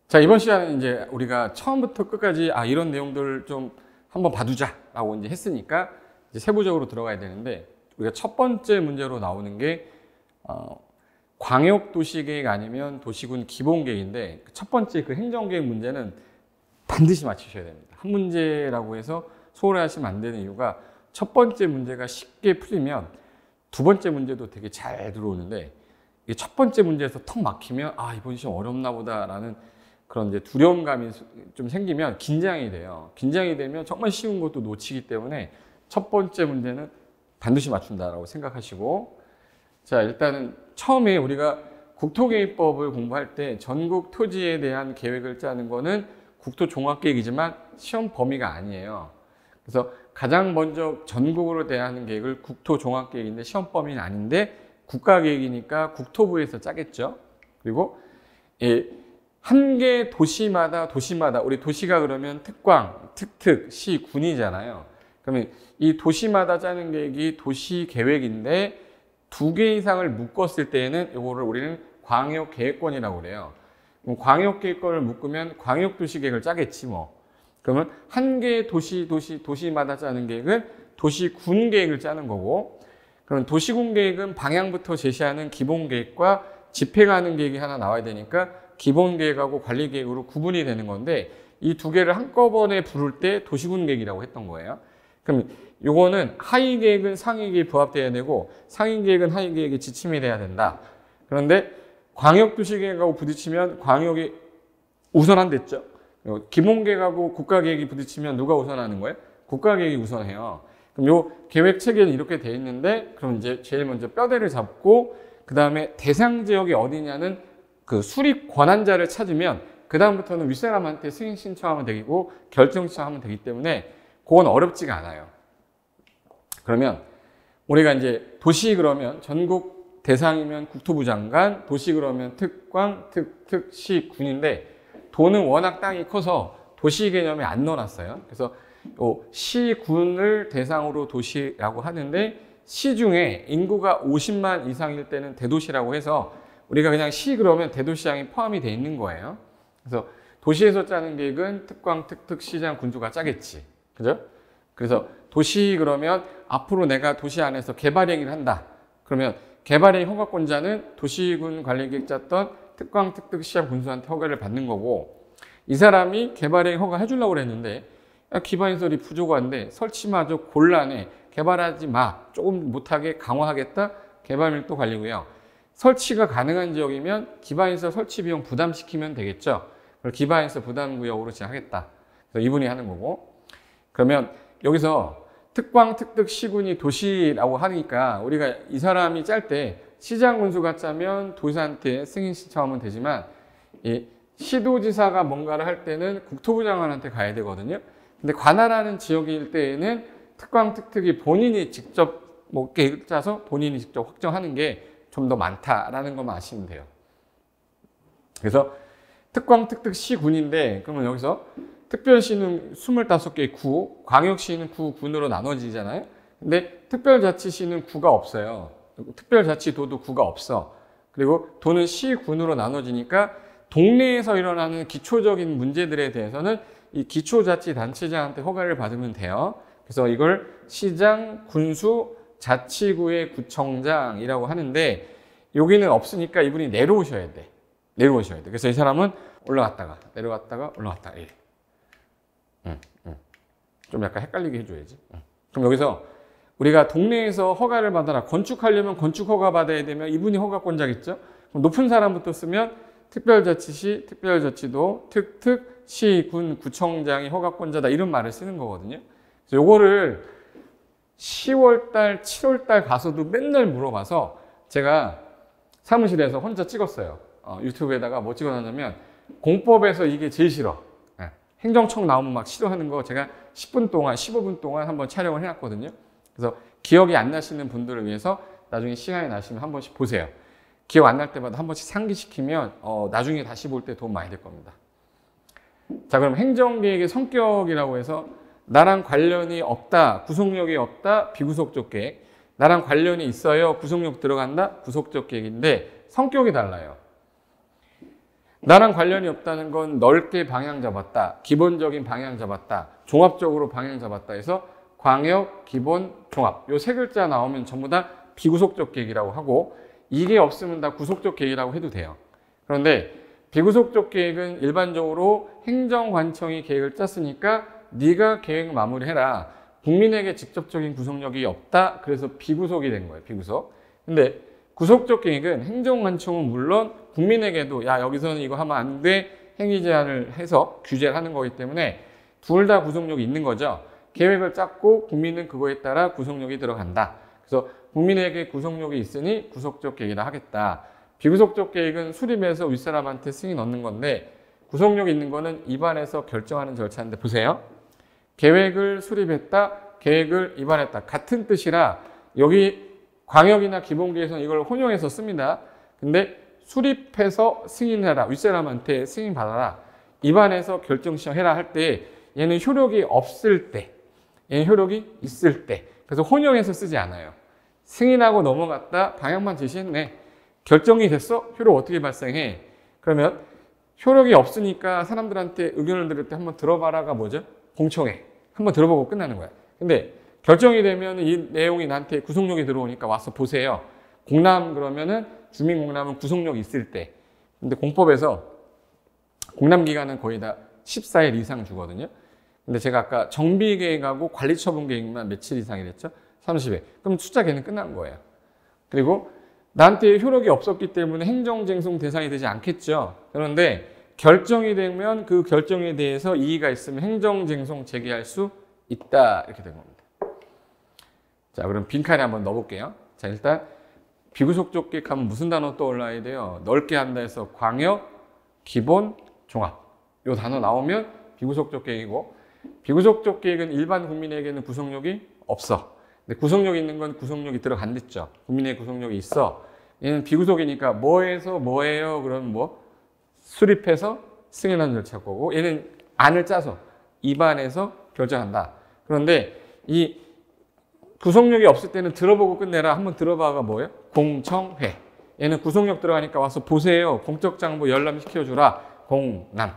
자, 이번 시간은 이제 우리가 처음부터 끝까지 이런 내용들을 좀 한번 봐두자라고 이제 했으니까 이제 세부적으로 들어가야 되는데, 우리가 첫 번째 문제로 나오는 게 광역도시계획 아니면 도시군 기본계획인데, 첫 번째 그 행정계획 문제는 반드시 맞추셔야 됩니다. 한 문제라고 해서 소홀하시면 안 되는 이유가, 첫 번째 문제가 쉽게 풀리면 두 번째 문제도 되게 잘 들어오는데, 이게 첫 번째 문제에서 턱 막히면 이번 시험 어렵나 보다라는 그런 이제 두려움감이 좀 생기면 긴장이 돼요. 긴장이 되면 정말 쉬운 것도 놓치기 때문에 첫 번째 문제는 반드시 맞춘다라고 생각하시고, 자, 일단은 처음에 우리가 국토계획법을 공부할 때 전국 토지에 대한 계획을 짜는 거는 국토종합계획이지만 시험 범위가 아니에요. 그래서 가장 먼저 전국으로 대하는 계획을 국토종합계획인데 시험 범위는 아닌데 국가계획이니까 국토부에서 짜겠죠. 그리고 한 개 도시마다 우리 도시가 그러면 특광, 특특, 시, 군이잖아요. 그러면 이 도시마다 짜는 계획이 도시계획인데 두 개 이상을 묶었을 때에는 이거를 우리는 광역계획권이라고 그래요. 그럼 광역계획권을 묶으면 광역도시계획을 짜겠지 뭐. 그러면 한 개의 도시마다 짜는 계획은 도시군계획을 짜는 거고, 그럼 도시군계획은 방향부터 제시하는 기본계획과 집행하는 계획이 하나 나와야 되니까 기본계획하고 관리계획으로 구분이 되는 건데, 이 두 개를 한꺼번에 부를 때 도시군계획이라고 했던 거예요. 그럼 요거는 하위계획은 상위계획에 부합돼야 되고 상위계획은 하위계획에 지침이 돼야 된다. 그런데 광역도시계획하고 부딪히면 광역이 우선한댔죠. 기본계획하고 국가계획이 부딪히면 누가 우선하는 거예요? 국가계획이 우선해요. 그럼 요 계획 체계는 이렇게 돼 있는데, 그럼 이제 제일 먼저 뼈대를 잡고 그 다음에 대상 지역이 어디냐는 그 수립 권한자를 찾으면 그 다음부터는 윗사람한테 승인 신청하면 되고 결정 신청하면 되기 때문에 그건 어렵지가 않아요. 그러면 우리가 이제 도시 그러면 전국 대상이면 국토부 장관, 도시 그러면 특광, 특특, 시, 군인데 도는 워낙 땅이 커서 도시 개념에 안 넣어놨어요. 그래서 시, 군을 대상으로 도시라고 하는데, 시 중에 인구가 50만 이상일 때는 대도시라고 해서 우리가 그냥 시 그러면 대도시장이 포함이 돼 있는 거예요. 그래서 도시에서 짜는 계획은 특광, 특특, 시장, 군수가 짜겠지. 그죠? 그래서 도시 그러면 앞으로 내가 도시 안에서 개발행위를 한다. 그러면 개발행위 허가권자는 도시군 관리계획 짰던 특광, 특특, 시장, 군수한테 허가를 받는 거고, 이 사람이 개발행위 허가 해주려고 그랬는데 기반시설이 부족한데 설치마저 곤란해, 개발하지 마, 조금 못하게 강화하겠다, 개발밀도 관리고요. 설치가 가능한 지역이면 기반시설 설치 비용 부담시키면 되겠죠. 그걸 기반시설 부담구역으로 진행하겠다. 그래서 이분이 하는 거고, 그러면 여기서 특광, 특특, 시군이 도시라고 하니까 우리가 이 사람이 짤 때 시장 군수가 짜면 도시한테 승인 신청하면 되지만, 이 시도지사가 뭔가를 할 때는 국토부 장관한테 가야 되거든요. 근데 관할하는 지역일 때에는 특광, 특특이 본인이 직접 계획 짜서 본인이 직접 확정하는 게 좀 더 많다라는 것만 아시면 돼요. 그래서 특광, 특특, 시군인데, 그러면 여기서 특별시는 25개의 구, 광역시는 구, 군으로 나눠지잖아요. 근데 특별자치시는 구가 없어요. 특별자치도도 구가 없어. 그리고 도는 시, 군으로 나눠지니까 동네에서 일어나는 기초적인 문제들에 대해서는 이 기초자치단체장한테 허가를 받으면 돼요. 그래서 이걸 시장, 군수, 자치구의 구청장이라고 하는데, 여기는 없으니까 이분이 내려오셔야 돼. 그래서 이 사람은 올라갔다가 내려갔다가 올라갔다가 좀 약간 헷갈리게 해줘야지. 그럼 여기서 우리가 동네에서 허가를 받아라, 건축하려면 건축 허가 받아야 되면 이분이 허가권자겠죠. 그럼 높은 사람부터 쓰면 특별자치시, 특별자치도, 특특, 시, 군, 구청장이 허가권자다, 이런 말을 쓰는 거거든요. 그래서 요거를 10월달, 7월달 가서도 맨날 물어봐서 제가 사무실에서 혼자 찍었어요. 유튜브에다가 뭐 찍어놨냐면, 공법에서 이게 제일 싫어. 행정청 나오면 막 싫어하는 거 제가 10분 동안, 15분 동안 한번 촬영을 해놨거든요. 그래서 기억이 안 나시는 분들을 위해서 나중에 시간이 나시면 한 번씩 보세요. 기억 안 날 때마다 한 번씩 상기시키면 나중에 다시 볼 때 도움 많이 될 겁니다. 자, 그럼 행정계획의 성격이라고 해서 나랑 관련이 없다, 구속력이 없다, 비구속적 계획. 나랑 관련이 있어요, 구속력 들어간다, 구속적 계획인데 성격이 달라요. 나랑 관련이 없다는 건 넓게 방향 잡았다, 기본적인 방향 잡았다, 종합적으로 방향 잡았다 해서 광역, 기본, 종합 요 세 글자 나오면 전부 다 비구속적 계획이라고 하고, 이게 없으면 다 구속적 계획이라고 해도 돼요. 그런데 비구속적 계획은 일반적으로 행정관청이 계획을 짰으니까 네가 계획 마무리해라, 국민에게 직접적인 구속력이 없다, 그래서 비구속이 된 거예요. 비구속. 근데 구속적 계획은 행정관청은 물론 국민에게도 야 여기서는 이거 하면 안 돼 행위 제한을 해서 규제를 하는 거기 때문에 둘 다 구속력이 있는 거죠. 계획을 짰고 국민은 그거에 따라 구속력이 들어간다. 그래서 국민에게 구속력이 있으니 구속적 계획이라 하겠다. 비구속적 계획은 수립해서 윗사람한테 승인 넣는 건데, 구속력 있는 거는 입안에서 결정하는 절차인데, 보세요. 계획을 수립했다, 계획을 입안했다. 같은 뜻이라 여기 광역이나 기본계에서는 이걸 혼용해서 씁니다. 근데 수립해서 승인해라, 윗사람한테 승인 받아라, 입안에서 결정 시정해라 할 때 얘는 효력이 없을 때, 얘는 효력이 있을 때, 그래서 혼용해서 쓰지 않아요. 승인하고 넘어갔다, 방향만 제시했네, 결정이 됐어? 효력 어떻게 발생해? 그러면 효력이 없으니까 사람들한테 의견을 들을 때 한번 들어봐라가 뭐죠? 공청회. 한번 들어보고 끝나는 거야. 근데 결정이 되면 이 내용이 나한테 구속력이 들어오니까 와서 보세요. 공람 그러면은 주민공람은 구속력이 있을 때. 근데 공법에서 공람기간은 거의 다 14일 이상 주거든요. 근데 제가 아까 정비계획하고 관리처분계획만 며칠 이상이랬죠? 30일. 그럼 출자계획은 끝난 거예요. 그리고 나한테 효력이 없었기 때문에 행정쟁송 대상이 되지 않겠죠. 그런데 결정이 되면 그 결정에 대해서 이의가 있으면 행정쟁송 제기할 수 있다. 이렇게 된 겁니다. 자, 그럼 빈칸에 한번 넣어볼게요. 자, 일단 비구속적 계획하면 무슨 단어 떠올라야 돼요? 넓게 한다 해서 광역, 기본, 종합. 요 단어 나오면 비구속적 계획이고, 비구속적 계획은 일반 국민에게는 구속력이 없어. 근데 구속력 있는 건 구속력이 들어간댔죠. 국민의 구속력이 있어. 얘는 비구속이니까 뭐해서 뭐예요? 그러면 뭐 수립해서 승인하는 절차 거고, 얘는 안을 짜서 입안에서 결정한다. 그런데 이 구속력이 없을 때는 들어보고 끝내라. 한번 들어봐가 뭐예요? 공청회. 얘는 구속력 들어가니까 와서 보세요. 공적 장부 열람시켜주라. 공람.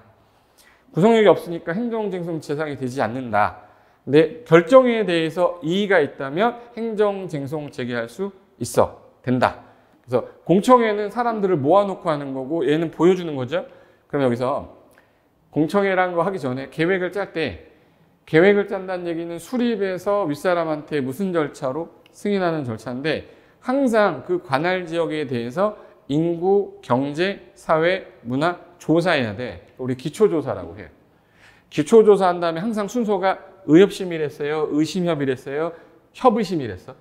구속력이 없으니까 행정쟁송 대상이 되지 않는다. 근데 결정에 대해서 이의가 있다면 행정쟁송 제기할 수 있어. 된다. 그래서 공청회는 사람들을 모아놓고 하는 거고, 얘는 보여주는 거죠. 그럼 여기서 공청회라는 거 하기 전에 계획을 짤 때, 계획을 짠다는 얘기는 수립해서 윗사람한테 무슨 절차로 승인하는 절차인데, 항상 그 관할 지역에 대해서 인구, 경제, 사회, 문화 조사해야 돼. 우리 기초조사라고 해요. 기초조사 한 다음에 항상 순서가 의협심이랬어요, 의심협이랬어요, 협의심이랬어.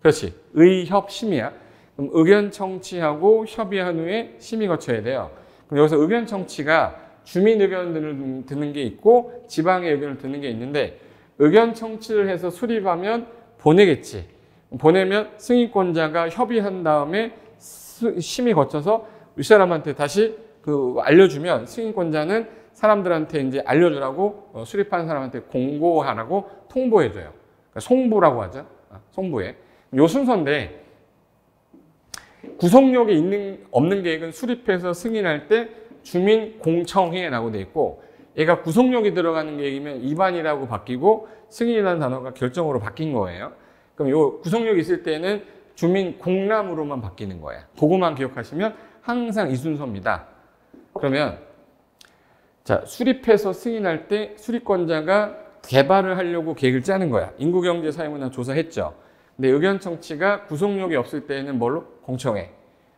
그렇지. 의협심이야. 그럼 의견 청취하고 협의한 후에 심의 거쳐야 돼요. 그럼 여기서 의견 청취가 주민 의견을 듣는 게 있고 지방의 의견을 듣는 게 있는데, 의견 청취를 해서 수립하면 보내겠지. 보내면 승인권자가 협의한 다음에 심의 거쳐서 윗사람한테 다시 알려주면 승인권자는 사람들한테 이제 알려주라고 수립한 사람한테 공고하라고 통보해줘요. 그러니까 송부라고 하죠. 송부에. 요 순서인데, 구속력이 없는 계획은 수립해서 승인할 때 주민공청회라고 돼 있고, 얘가 구속력이 들어가는 계획이면 입안이라고 바뀌고 승인이라는 단어가 결정으로 바뀐 거예요. 그럼 요 구속력이 있을 때는 주민공람으로만 바뀌는 거야. 그거만 기억하시면 항상 이 순서입니다. 그러면 자, 수립해서 승인할 때 수립권자가 개발을 하려고 계획을 짜는 거야. 인구경제 사회문화 조사했죠. 근데 의견 청취가 구속력이 없을 때는 뭘로? 공청회.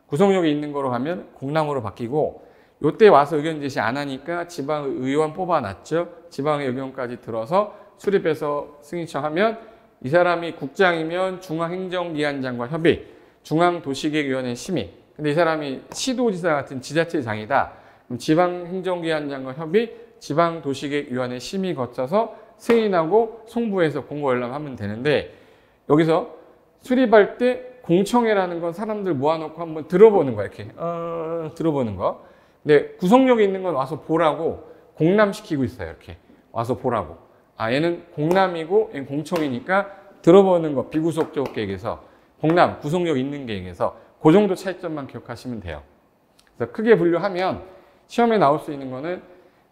구속력이 있는 거로 가면 공람으로 바뀌고, 요때 와서 의견 제시 안 하니까 지방의원 뽑아놨죠. 지방의 의견까지 들어서 수립해서 승인 청하면 이 사람이 국장이면 중앙행정기관장과 협의, 중앙도시계획위원회 심의. 근데 이 사람이 시도지사 같은 지자체장이다. 그럼 지방행정기관장과 협의, 지방도시계획위원회 심의 거쳐서 승인하고 송부해서 공고 열람하면 되는데, 여기서 수립할 때 공청회라는 건 사람들 모아놓고 한번 들어보는 거야. 이렇게 들어보는 거. 근데 구속력이 있는 건 와서 보라고 공람시키고 있어요. 이렇게 와서 보라고. 아, 얘는 공람이고 얘는 공청이니까 들어보는 거. 비구속적 계획에서 공람, 구속력 있는 계획에서 그 정도 차이점만 기억하시면 돼요. 그래서 크게 분류하면 시험에 나올 수 있는 거는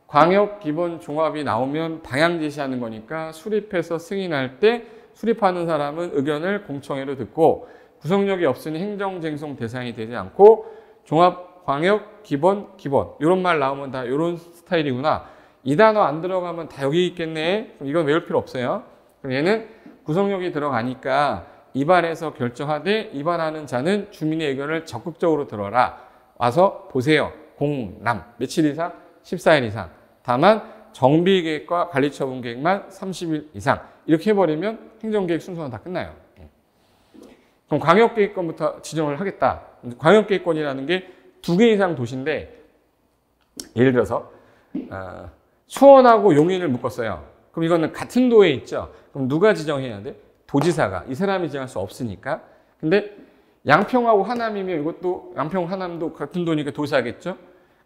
광역 기본 종합이 나오면 방향 제시하는 거니까 수립해서 승인할 때 수립하는 사람은 의견을 공청회로 듣고 구속력이 없으니 행정쟁송 대상이 되지 않고 종합 광역 기본 이런 말 나오면 다 이런 스타일이구나. 이 단어 안 들어가면 다 여기 있겠네. 그럼 이건 외울 필요 없어요. 그럼 얘는 구속력이 들어가니까 입안해서 결정하되 입안하는 자는 주민의 의견을 적극적으로 들어라. 와서 보세요. 공람 며칠 이상? 14일 이상. 다만 정비계획과 관리처분계획만 30일 이상. 이렇게 해버리면 행정계획 순서는 다 끝나요. 그럼 광역계획권부터 지정을 하겠다. 광역계획권이라는 게 2개 이상 도시인데 예를 들어서 수원하고 용인을 묶었어요. 그럼 이거는 같은 도에 있죠. 그럼 누가 지정해야 돼? 도지사가. 이 사람이 지정할 수 없으니까. 근데 양평하고 하남이면 이것도 양평 하남도 같은 도니까 도사겠죠.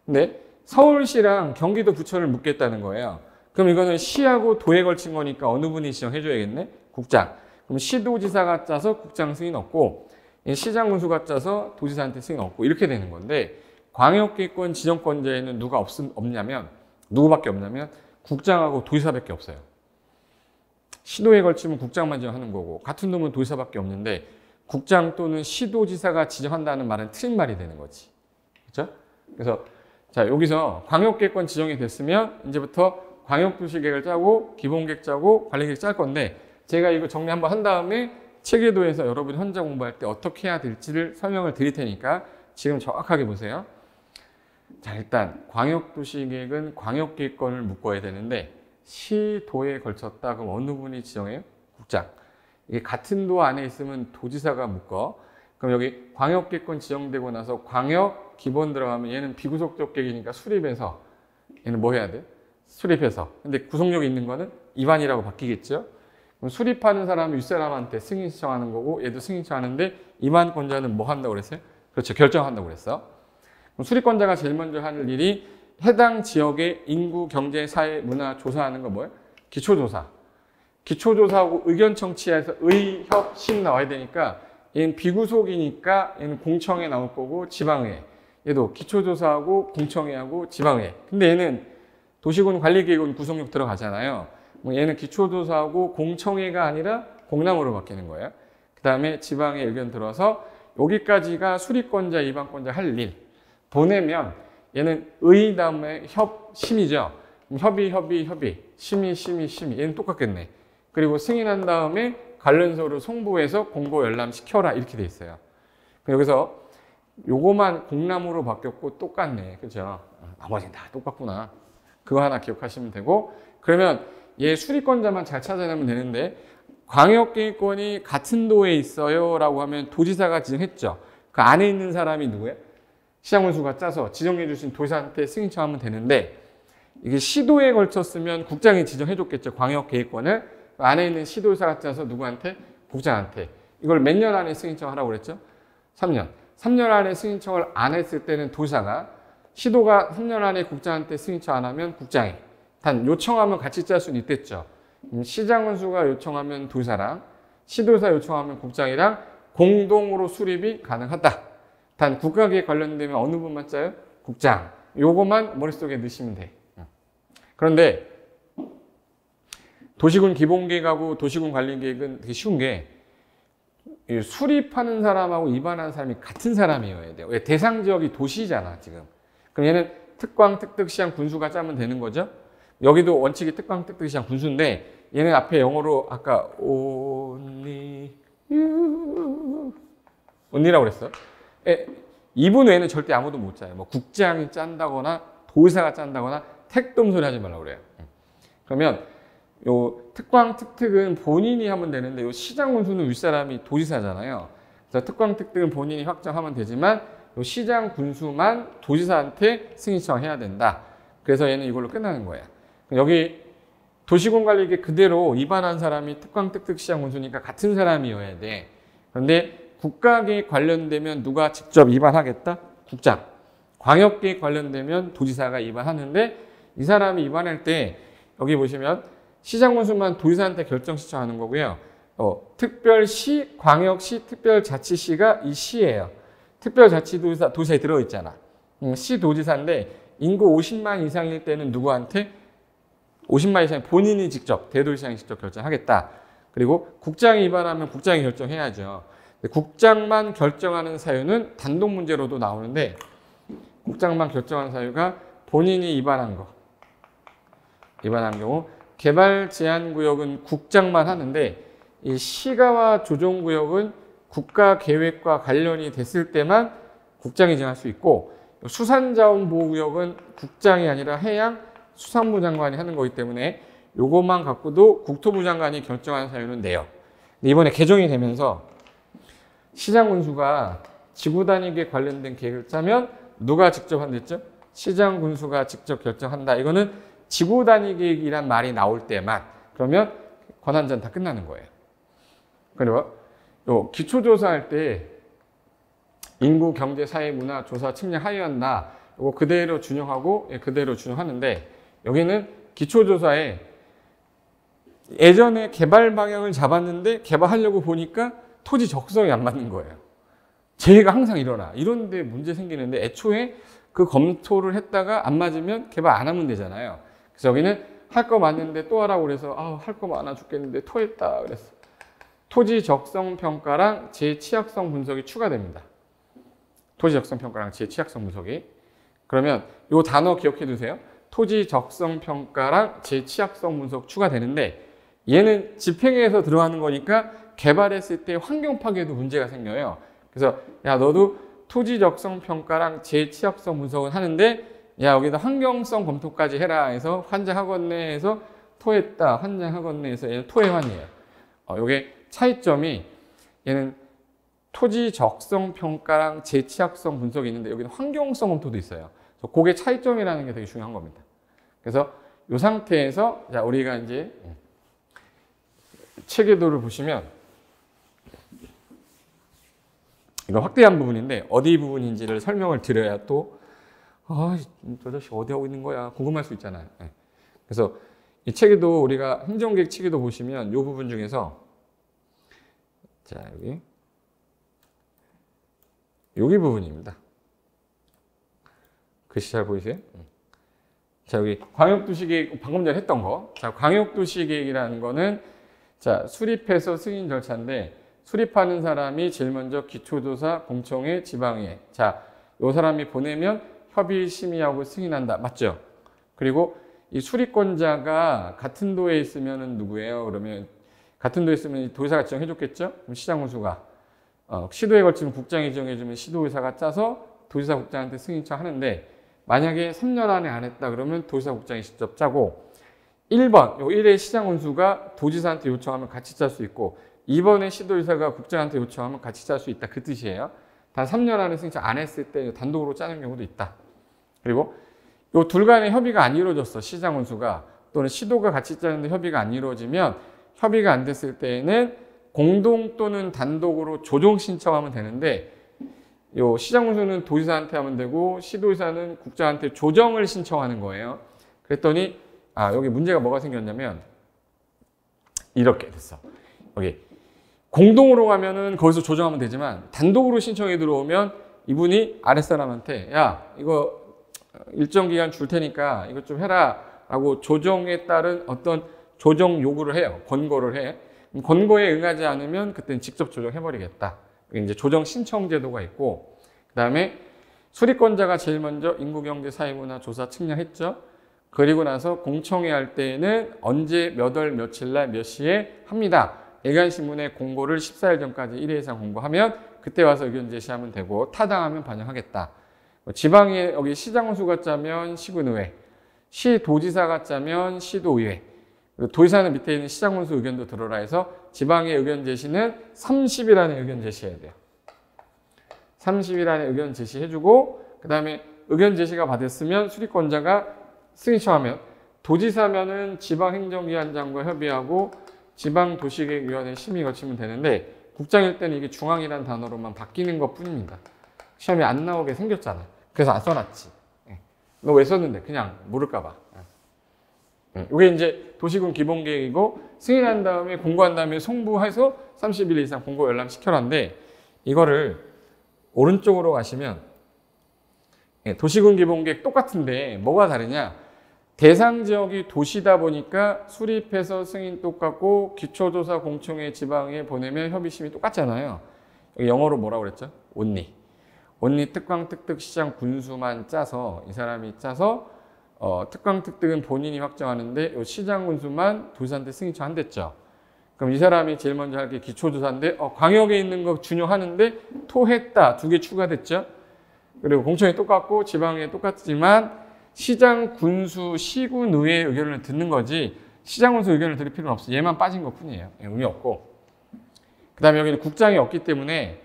근데 서울시랑 경기도 부천을 묶겠다는 거예요. 그럼 이거는 시하고 도에 걸친 거니까 어느 분이 지정해 줘야겠네? 국장. 그럼 시도지사가 짜서 국장 승인 얻고 시장 군수가 짜서 도지사한테 승인 얻고 이렇게 되는 건데 광역계획권 지정권자에는 누가 없냐면 누구밖에 없냐면 국장하고 도지사밖에 없어요. 시도에 걸치면 국장만 지정하는 거고 같은 놈은 도지사밖에 없는데 국장 또는 시도지사가 지정한다는 말은 틀린 말이 되는 거지. 그렇죠? 그래서 자 여기서 광역계획권 지정이 됐으면 이제부터 광역도시계획을 짜고 기본계획 짜고 관리계획 짤 건데 제가 이거 정리 한번 한 다음에 체계도에서 여러분이 혼자 공부할 때 어떻게 해야 될지를 설명을 드릴 테니까 지금 정확하게 보세요. 자 일단 광역도시계획은 광역계획권을 묶어야 되는데 시도에 걸쳤다 그럼 어느 분이 지정해요? 국장. 이게 같은 도 안에 있으면 도지사가 묶어. 그럼 여기 광역계획권 지정되고 나서 광역 기본 들어가면 얘는 비구속적 계획이니까 수립해서 얘는 뭐 해야 돼? 수립해서. 근데 구속력이 있는 거는 입안이라고 바뀌겠죠? 그럼 수립하는 사람은 윗사람한테 승인 신청하는 거고 얘도 승인 신청하는데 입안권자는 뭐 한다고 그랬어요? 그렇죠. 결정한다고 그랬어. 그럼 수립권자가 제일 먼저 할 일이 해당 지역의 인구, 경제, 사회, 문화 조사하는 거 뭐예요? 기초조사. 기초조사하고 의견 청취해서 의협심 나와야 되니까 얘는 비구속이니까 얘는 공청회 나올 거고 지방회. 얘도 기초조사하고 공청회하고 지방회. 근데 얘는 도시군 관리계획은 구속력 들어가잖아요. 뭐 얘는 기초조사하고 공청회가 아니라 공람으로 바뀌는 거예요. 그 다음에 지방의 의견 들어서 여기까지가 수립권자, 입안권자 할 일. 보내면 얘는 의 다음에 협심이죠. 협의. 심의. 얘는 똑같겠네. 그리고 승인한 다음에 관련서를 송부해서 공고 열람시켜라 이렇게 돼 있어요. 여기서 요거만 공람으로 바뀌었고 똑같네. 그죠? 나머지는 다 똑같구나. 그거 하나 기억하시면 되고 그러면 얘 수립권자만 잘 찾아내면 되는데 광역계획권이 같은 도에 있어요 라고 하면 도지사가 지정했죠. 그 안에 있는 사람이 누구예요? 시장군수가 짜서 지정해 주신 도지사한테 승인 청하면 되는데 이게 시도에 걸쳤으면 국장이 지정해 줬겠죠. 광역계획권을. 그 안에 있는 시도지사가 짜서 누구한테? 국장한테. 이걸 몇 년 안에 승인 청하라고 그랬죠? 3년. 3년 안에 승인 청을 안 했을 때는 도지사가 시도가 3년 안에 국장한테 승인 청 안 하면 국장이. 단 요청하면 같이 짤 수는 있댔죠. 시장군수가 요청하면 도지사랑 시도지사 요청하면 국장이랑 공동으로 수립이 가능하다. 단 국가계획 관련되면 어느 분만 짜요? 국장. 요거만 머릿속에 넣으시면 돼. 그런데 도시군 기본계획하고 도시군 관리계획은 되게 쉬운 게 수립하는 사람하고 입안하는 사람이 같은 사람이어야 돼요. 왜? 대상 지역이 도시잖아 지금. 그럼 얘는 특광, 특특, 시장, 군수가 짜면 되는 거죠. 여기도 원칙이 특광, 특특, 시장, 군수인데 얘는 앞에 영어로 아까 only you only라고 그랬어요. 이분 외에는 절대 아무도 못 짜요. 뭐 국장이 짠다거나 도지사가 짠다거나 택도 소리 하지 말라고 그래요. 그러면 요 특광, 특특은 본인이 하면 되는데 요 시장 군수는 윗사람이 도지사잖아요. 그래서 특광, 특특은 본인이 확정하면 되지만 요 시장 군수만 도지사한테 승인 신청해야 된다. 그래서 얘는 이걸로 끝나는 거예요. 여기 도시군 관리계획 그대로 입안한 사람이 특광, 특특, 시장 군수니까 같은 사람이어야 돼. 그런데 국가계획 관련되면 누가 직접 입안하겠다? 국장. 광역계획 관련되면 도지사가 입안하는데 이 사람이 입안할 때 여기 보시면 시장군수만 도지사한테 결정 신청하는 거고요. 특별시, 광역시, 특별자치시가 이 시예요. 특별자치도지사 도지사에 들어있잖아. 시도지사인데 인구 50만 이상일 때는 누구한테? 50만 이상 본인이 직접 대도시장이 직접 결정하겠다. 그리고 국장이 위반하면 국장이 결정해야죠. 국장만 결정하는 사유는 단독 문제로도 나오는데 국장만 결정하는 사유가 본인이 위반한 경우 개발 제한 구역은 국장만 하는데 이 시가와 조정 구역은 국가 계획과 관련이 됐을 때만 국장이 정할 수 있고 수산자원보호구역은 국장이 아니라 해양수산부 장관이 하는 거기 때문에 요것만 갖고도 국토부 장관이 결정한 사유는 내요. 근데 이번에 개정이 되면서 시장 군수가 지구 단위계 관련된 계획을 짜면 누가 직접 한댔죠? 시장 군수가 직접 결정한다. 이거는 지구 단위 계획이란 말이 나올 때만 그러면 권한전 다 끝나는 거예요. 그리고 요 기초조사할 때 인구, 경제, 사회, 문화, 조사, 측량, 하위한다. 이거 그대로 준용하고 그대로 준용하는데 여기는 기초조사에 예전에 개발 방향을 잡았는데 개발하려고 보니까 토지 적성이 안 맞는 거예요. 재해가 항상 일어나. 이런 데 문제 생기는데 애초에 그 검토를 했다가 안 맞으면 개발 안 하면 되잖아요. 그래서 여기는 할 거 맞는데 또 하라고 그래서 할 거 많아 죽겠는데 토했다 그랬어. 토지 적성 평가랑 재취약성 분석이 추가됩니다. 토지 적성 평가랑 재취약성 분석이. 그러면 이 단어 기억해 두세요. 토지 적성 평가랑 재취약성 분석 추가되는데 얘는 집행에서 들어가는 거니까 개발했을 때 환경 파괴도 문제가 생겨요. 그래서 야 너도 토지 적성 평가랑 재취약성 분석은 하는데 야 여기다 환경성 검토까지 해라 해서 환장하겠네 해서 토했다. 환장하겠네 해서 얘는 토해환이에요. 요게 차이점이 얘는 토지 적성 평가랑 재취약성 분석이 있는데 여기는 환경성 검토도 있어요. 그래서 그게 차이점이라는 게 되게 중요한 겁니다. 그래서 이 상태에서 자 우리가 이제 체계도를 보시면 이거 확대한 부분인데 어디 부분인지를 설명을 드려야 또 저 자식 어디 하고 있는 거야 궁금할 수 있잖아요. 그래서 이 체계도 우리가 행정계획 체계도 보시면 이 부분 중에서 자 여기 부분입니다. 글씨 잘 보이세요? 자 여기 광역도시계획 방금 전에 했던 거. 자 광역도시계획이라는 거는 자 수립해서 승인 절차인데 수립하는 사람이 제일 먼저 기초조사, 공청회, 지방회. 자 요 사람이 보내면 협의 심의하고 승인한다. 맞죠? 그리고 이 수립권자가 같은 도에 있으면 누구예요? 그러면 같은 도에 있으면 도의사가 지정해줬겠죠? 그럼 시장군수가 시도에 걸치면 국장이 지정해주면 시도의사가 짜서 도지사 국장한테 승인 청하는데 만약에 3년 안에 안 했다 그러면 도지사 국장이 직접 짜고 1번, 요 1회 시장군수가 도지사한테 요청하면 같이 짤 수 있고 2번에 시도의사가 국장한테 요청하면 같이 짤 수 있다. 그 뜻이에요. 단 3년 안에 승인 안 했을 때 단독으로 짜는 경우도 있다. 그리고 요 둘 간의 협의가 안 이루어졌어. 시장군수가 또는 시도가 같이 짜는데 협의가 안 이루어지면 협의가 안 됐을 때에는 공동 또는 단독으로 조정 신청하면 되는데 요 시장군수는 도지사한테 하면 되고 시도의사는 국장한테 조정을 신청하는 거예요. 그랬더니 여기 문제가 뭐가 생겼냐면 이렇게 됐어. 여기 공동으로 가면은 거기서 조정하면 되지만 단독으로 신청이 들어오면 이분이 아랫사람한테 야 이거 일정 기간 줄 테니까 이것 좀 해라 라고 조정에 따른 어떤 조정 요구를 해요. 권고를 해. 권고에 응하지 않으면 그때는 직접 조정해버리겠다. 이제 조정 신청 제도가 있고 그 다음에 수립권자가 제일 먼저 인구경제 사회문화 조사 측량했죠. 그리고 나서 공청회 할 때에는 언제 몇 월 며칠 날 몇 시에 합니다. 예간신문에 공고를 14일 전까지 1회 이상 공고하면 그때 와서 의견 제시하면 되고 타당하면 반영하겠다. 지방에 여기 시장군수가 짜면 시군의회, 시도지사가 짜면 시도의회, 도지사는 밑에 있는 시장군수 의견도 들어라 해서 지방의 의견 제시는 30일 안에 의견 제시해야 돼요. 30일 안에 의견 제시해주고 그 다음에 의견 제시가 받았으면 수립권자가 승인청하면 도지사면은 지방행정기관장과 협의하고 지방도시계획위원회 심의 거치면 되는데 국장일 때는 이게 중앙이라는 단어로만 바뀌는 것 뿐입니다. 시험에 안 나오게 생겼잖아. 그래서 안 써놨지. 너 왜 썼는데? 그냥 모를까 봐. 이게 이제 도시군 기본계획이고 승인한 다음에 공고한 다음에 송부해서 30일 이상 공고 열람 시켜라는데 이거를 오른쪽으로 가시면 도시군 기본계획 똑같은데 뭐가 다르냐? 대상 지역이 도시다 보니까 수립해서 승인 똑같고 기초조사 공청회 지방에 보내면 협의심이 똑같잖아요. 여기 영어로 뭐라고 그랬죠? 온리. 온리 특광 특득 시장 군수만 짜서 이 사람이 짜서 특광 특득은 본인이 확정하는데 이 시장 군수만 도지사한테 승인 청한댔죠. 그럼 이 사람이 제일 먼저 할 게 기초조사인데 광역에 있는 거 준용하는데 토했다. 2개 추가됐죠. 그리고 공청회 똑같고 지방에 똑같지만 시장 군수 시군 의회 의견을 듣는 거지 시장 군수 의견을 들을 필요는 없어. 얘만 빠진 것 뿐이에요. 의미 없고. 그 다음에 여기는 국장이 없기 때문에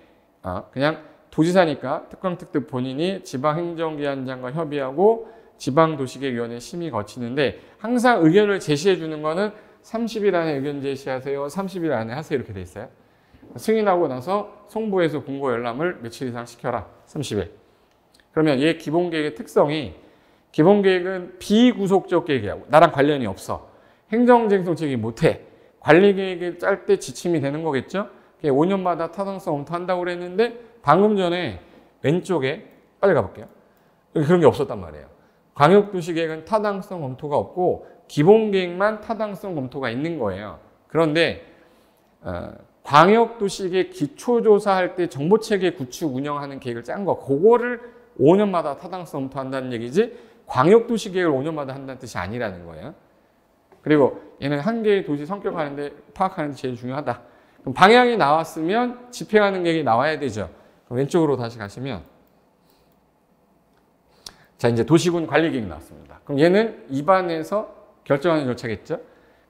그냥 도지사니까 특광특득 본인이 지방행정기관장과 협의하고 지방도시계획위원회 심의 거치는데 항상 의견을 제시해 주는 거는 30일 안에 의견 제시하세요. 30일 안에 하세요. 이렇게 돼 있어요. 승인하고 나서 송부에서 공고 열람을 며칠 이상 시켜라. 30일. 그러면 얘 기본계획의 특성이 기본계획은 비구속적 계획이야. 나랑 관련이 없어. 행정쟁송 책임 못해. 관리계획을 짤 때 지침이 되는 거겠죠? 5년마다 타당성 검토한다고 그랬는데 방금 전에 왼쪽에 빨리 가볼게요. 여기 그런 게 없었단 말이에요. 광역도시계획은 타당성 검토가 없고 기본계획만 타당성 검토가 있는 거예요. 그런데 광역도시계획 기초조사할 때 정보체계 구축 운영하는 계획을 짠 거 그거를 5년마다 타당성 검토한다는 얘기지 광역도시계획을 5년마다 한다는 뜻이 아니라는 거예요. 그리고 얘는 한 개의 도시 성격하는데 파악하는 게 제일 중요하다. 그럼 방향이 나왔으면 집행하는 계획이 나와야 되죠. 그럼 왼쪽으로 다시 가시면 자 이제 도시군 관리계획이 나왔습니다. 그럼 얘는 입안해서 결정하는 절차겠죠.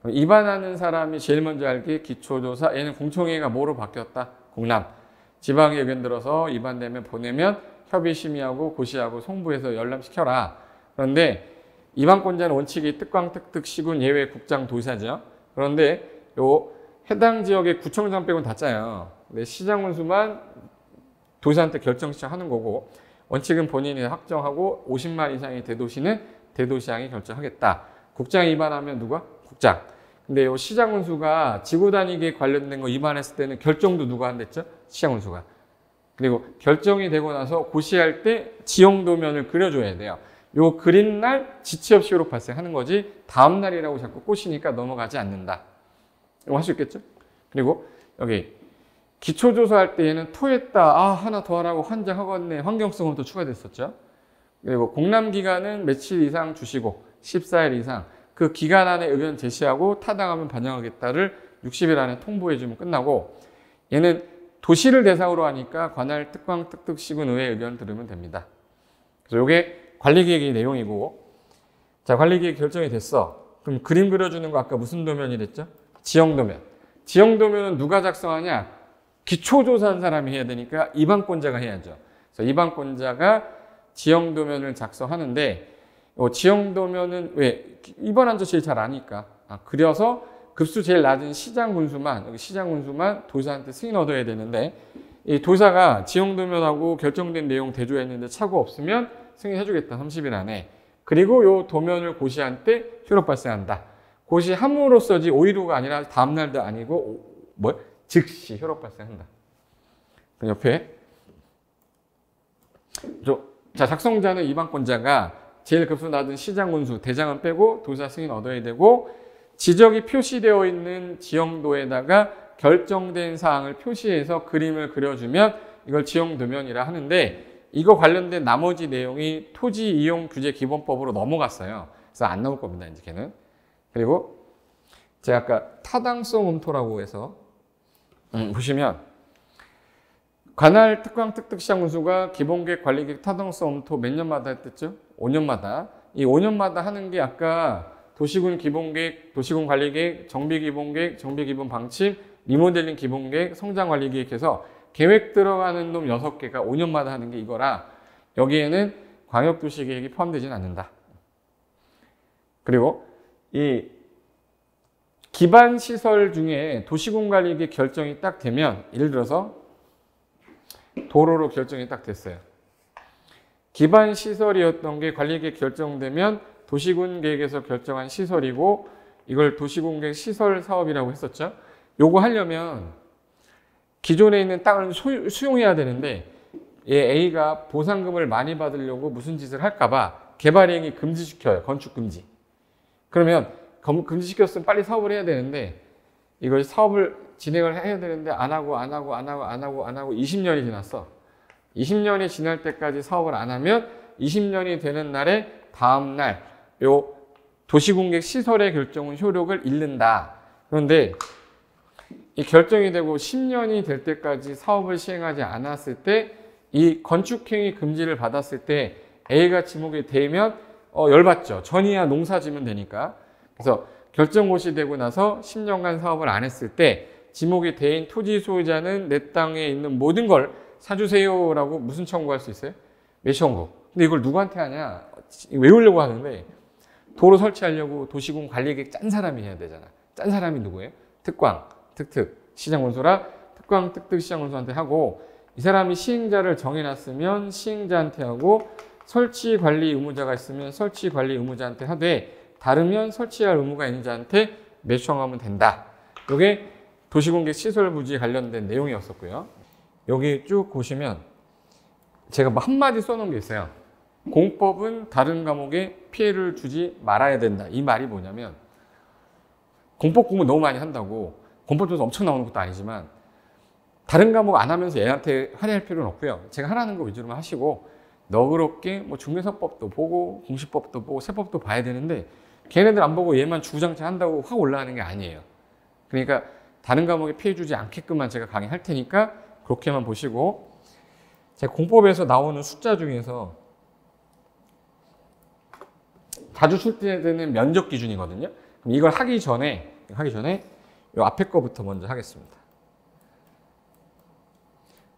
그럼 입안하는 사람이 제일 먼저 할 게 기초조사. 얘는 공청회가 뭐로 바뀌었다? 공람. 지방에 의견 들어서 입안되면 보내면 협의심의하고 고시하고 송부해서 열람시켜라. 그런데 입안권자는 원칙이 특광, 특특, 시군, 예외, 국장, 도지사죠. 그런데 요 해당 지역의 구청장 빼고는 다 짜요. 근데 시장 군수만 도지사한테 결정 시청하는 거고 원칙은 본인이 확정하고 50만 이상의 대도시는 대도시장이 결정하겠다. 국장 위반하면 누가? 국장. 근데 요 시장 군수가 지구 단위계획 관련된 거 위반했을 때는 결정도 누가 한댔죠? 시장 군수가. 그리고 결정이 되고 나서 고시할 때 지형도면을 그려줘야 돼요. 요 그린 날 지체 없이 효력 발생하는 거지 다음 날이라고 자꾸 꼬시니까 넘어가지 않는다. 이거 할 수 있겠죠? 그리고 여기 기초조사할 때 얘는 토했다. 하나 더 하라고 환장하겠네. 환경성은 또 추가됐었죠. 그리고 공람기간은 며칠 이상 주시고 14일 이상 그 기간 안에 의견 제시하고 타당하면 반영하겠다를 60일 안에 통보해주면 끝나고 얘는 도시를 대상으로 하니까 관할 특광 특특 시군 의회 의견을 들으면 됩니다. 그래서 이게 관리계획의 내용이고 자 관리계획 결정이 됐어. 그럼 그림 그려주는 거 아까 무슨 도면이랬죠? 지형도면. 지형도면은 누가 작성하냐? 기초조사한 사람이 해야 되니까 입안권자가 해야죠. 그래서 입안권자가 지형도면을 작성하는데 지형도면은 왜? 입안한 저 제일 잘 아니까. 그려서 급수 제일 낮은 시장 군수만 여기 시장 군수만 도지사한테 승인 얻어야 되는데 이 도지사가 지형도면하고 결정된 내용 대조했는데 착오 없으면 승인해주겠다. 30일 안에. 그리고 요 도면을 고시한 때 효력 발생한다. 고시함으로써지 오히려가 아니라 다음 날도 아니고 즉시 효력 발생한다. 그 옆에 자 작성자는 입안권자가 제일 급수 낮은 시장 군수 대장은 빼고 도지사 승인 얻어야 되고 지적이 표시되어 있는 지형도에다가 결정된 사항을 표시해서 그림을 그려주면 이걸 지형도면이라 하는데 이거 관련된 나머지 내용이 토지 이용 규제 기본법으로 넘어갔어요. 그래서 안 나올 겁니다. 이제 걔는. 그리고 제가 아까 타당성 검토라고 해서 보시면 관할 특광 특특 시장 군수가 기본계획 관리계획 타당성 검토 몇 년마다 했댔죠? 5년마다. 이 5년마다 하는 게 아까 도시군 기본계획, 도시군 관리계획, 정비기본계획, 정비기본 방침, 리모델링 기본계획, 성장관리계획 해서 계획 들어가는 놈 6개가 5년마다 하는 게 이거라 여기에는 광역도시계획이 포함되지는 않는다. 그리고 이 기반시설 중에 도시군관리계획 결정이 딱 되면 예를 들어서 도로로 결정이 딱 됐어요. 기반시설이었던 게 관리계획 결정되면 도시군계획에서 결정한 시설이고 이걸 도시군계획 시설 사업이라고 했었죠. 요거 하려면 기존에 있는 땅을 수용해야 되는데 얘 A가 보상금을 많이 받으려고 무슨 짓을 할까봐 개발행위 금지시켜요. 건축 금지. 그러면 금지시켰으면 빨리 사업을 해야 되는데 이걸 사업을 진행을 해야 되는데 안 하고 20년이 지났어. 20년이 지날 때까지 사업을 안 하면 20년이 되는 날에 다음 날 요 도시공객 시설의 결정은 효력을 잃는다. 그런데 이 결정이 되고 10년이 될 때까지 사업을 시행하지 않았을 때 이 건축행위 금지를 받았을 때 A가 지목이 되면 열받죠. 전이야 농사 지면 되니까. 그래서 결정고시 되고 나서 10년간 사업을 안 했을 때 지목이 대인 토지 소유자는 내 땅에 있는 모든 걸 사주세요라고 무슨 청구할 수 있어요? 매청구. 근데 이걸 누구한테 하냐? 외우려고 하는데 도로 설치하려고 도시공 관리계획 짠 사람이 해야 되잖아. 짠 사람이 누구예요? 특광, 특특, 시장군수라 특광, 특특, 시장군수한테 하고 이 사람이 시행자를 정해놨으면 시행자한테 하고 설치 관리 의무자가 있으면 설치 관리 의무자한테 하되 다르면 설치할 의무가 있는 자한테 매청하면 된다. 이게 도시공객 시설 부지 관련된 내용이었었고요. 여기 쭉 보시면 제가 뭐 한마디 써놓은 게 있어요. 공법은 다른 과목에 피해를 주지 말아야 된다. 이 말이 뭐냐면 공법 공부 너무 많이 한다고 공법 점수 엄청 나오는 것도 아니지만 다른 과목 안 하면서 얘한테 할애할 필요는 없고요. 제가 하라는 거 위주로만 하시고 너그럽게 뭐 중개사법도 보고 공시법도 보고 세법도 봐야 되는데 걔네들 안 보고 얘만 주구장창 한다고 확 올라가는 게 아니에요. 그러니까 다른 과목에 피해 주지 않게끔만 제가 강의할 테니까 그렇게만 보시고 제가 공법에서 나오는 숫자 중에서 자주 출제되는 면적 기준이거든요. 그럼 이걸 하기 전에 이 앞에 거부터 먼저 하겠습니다.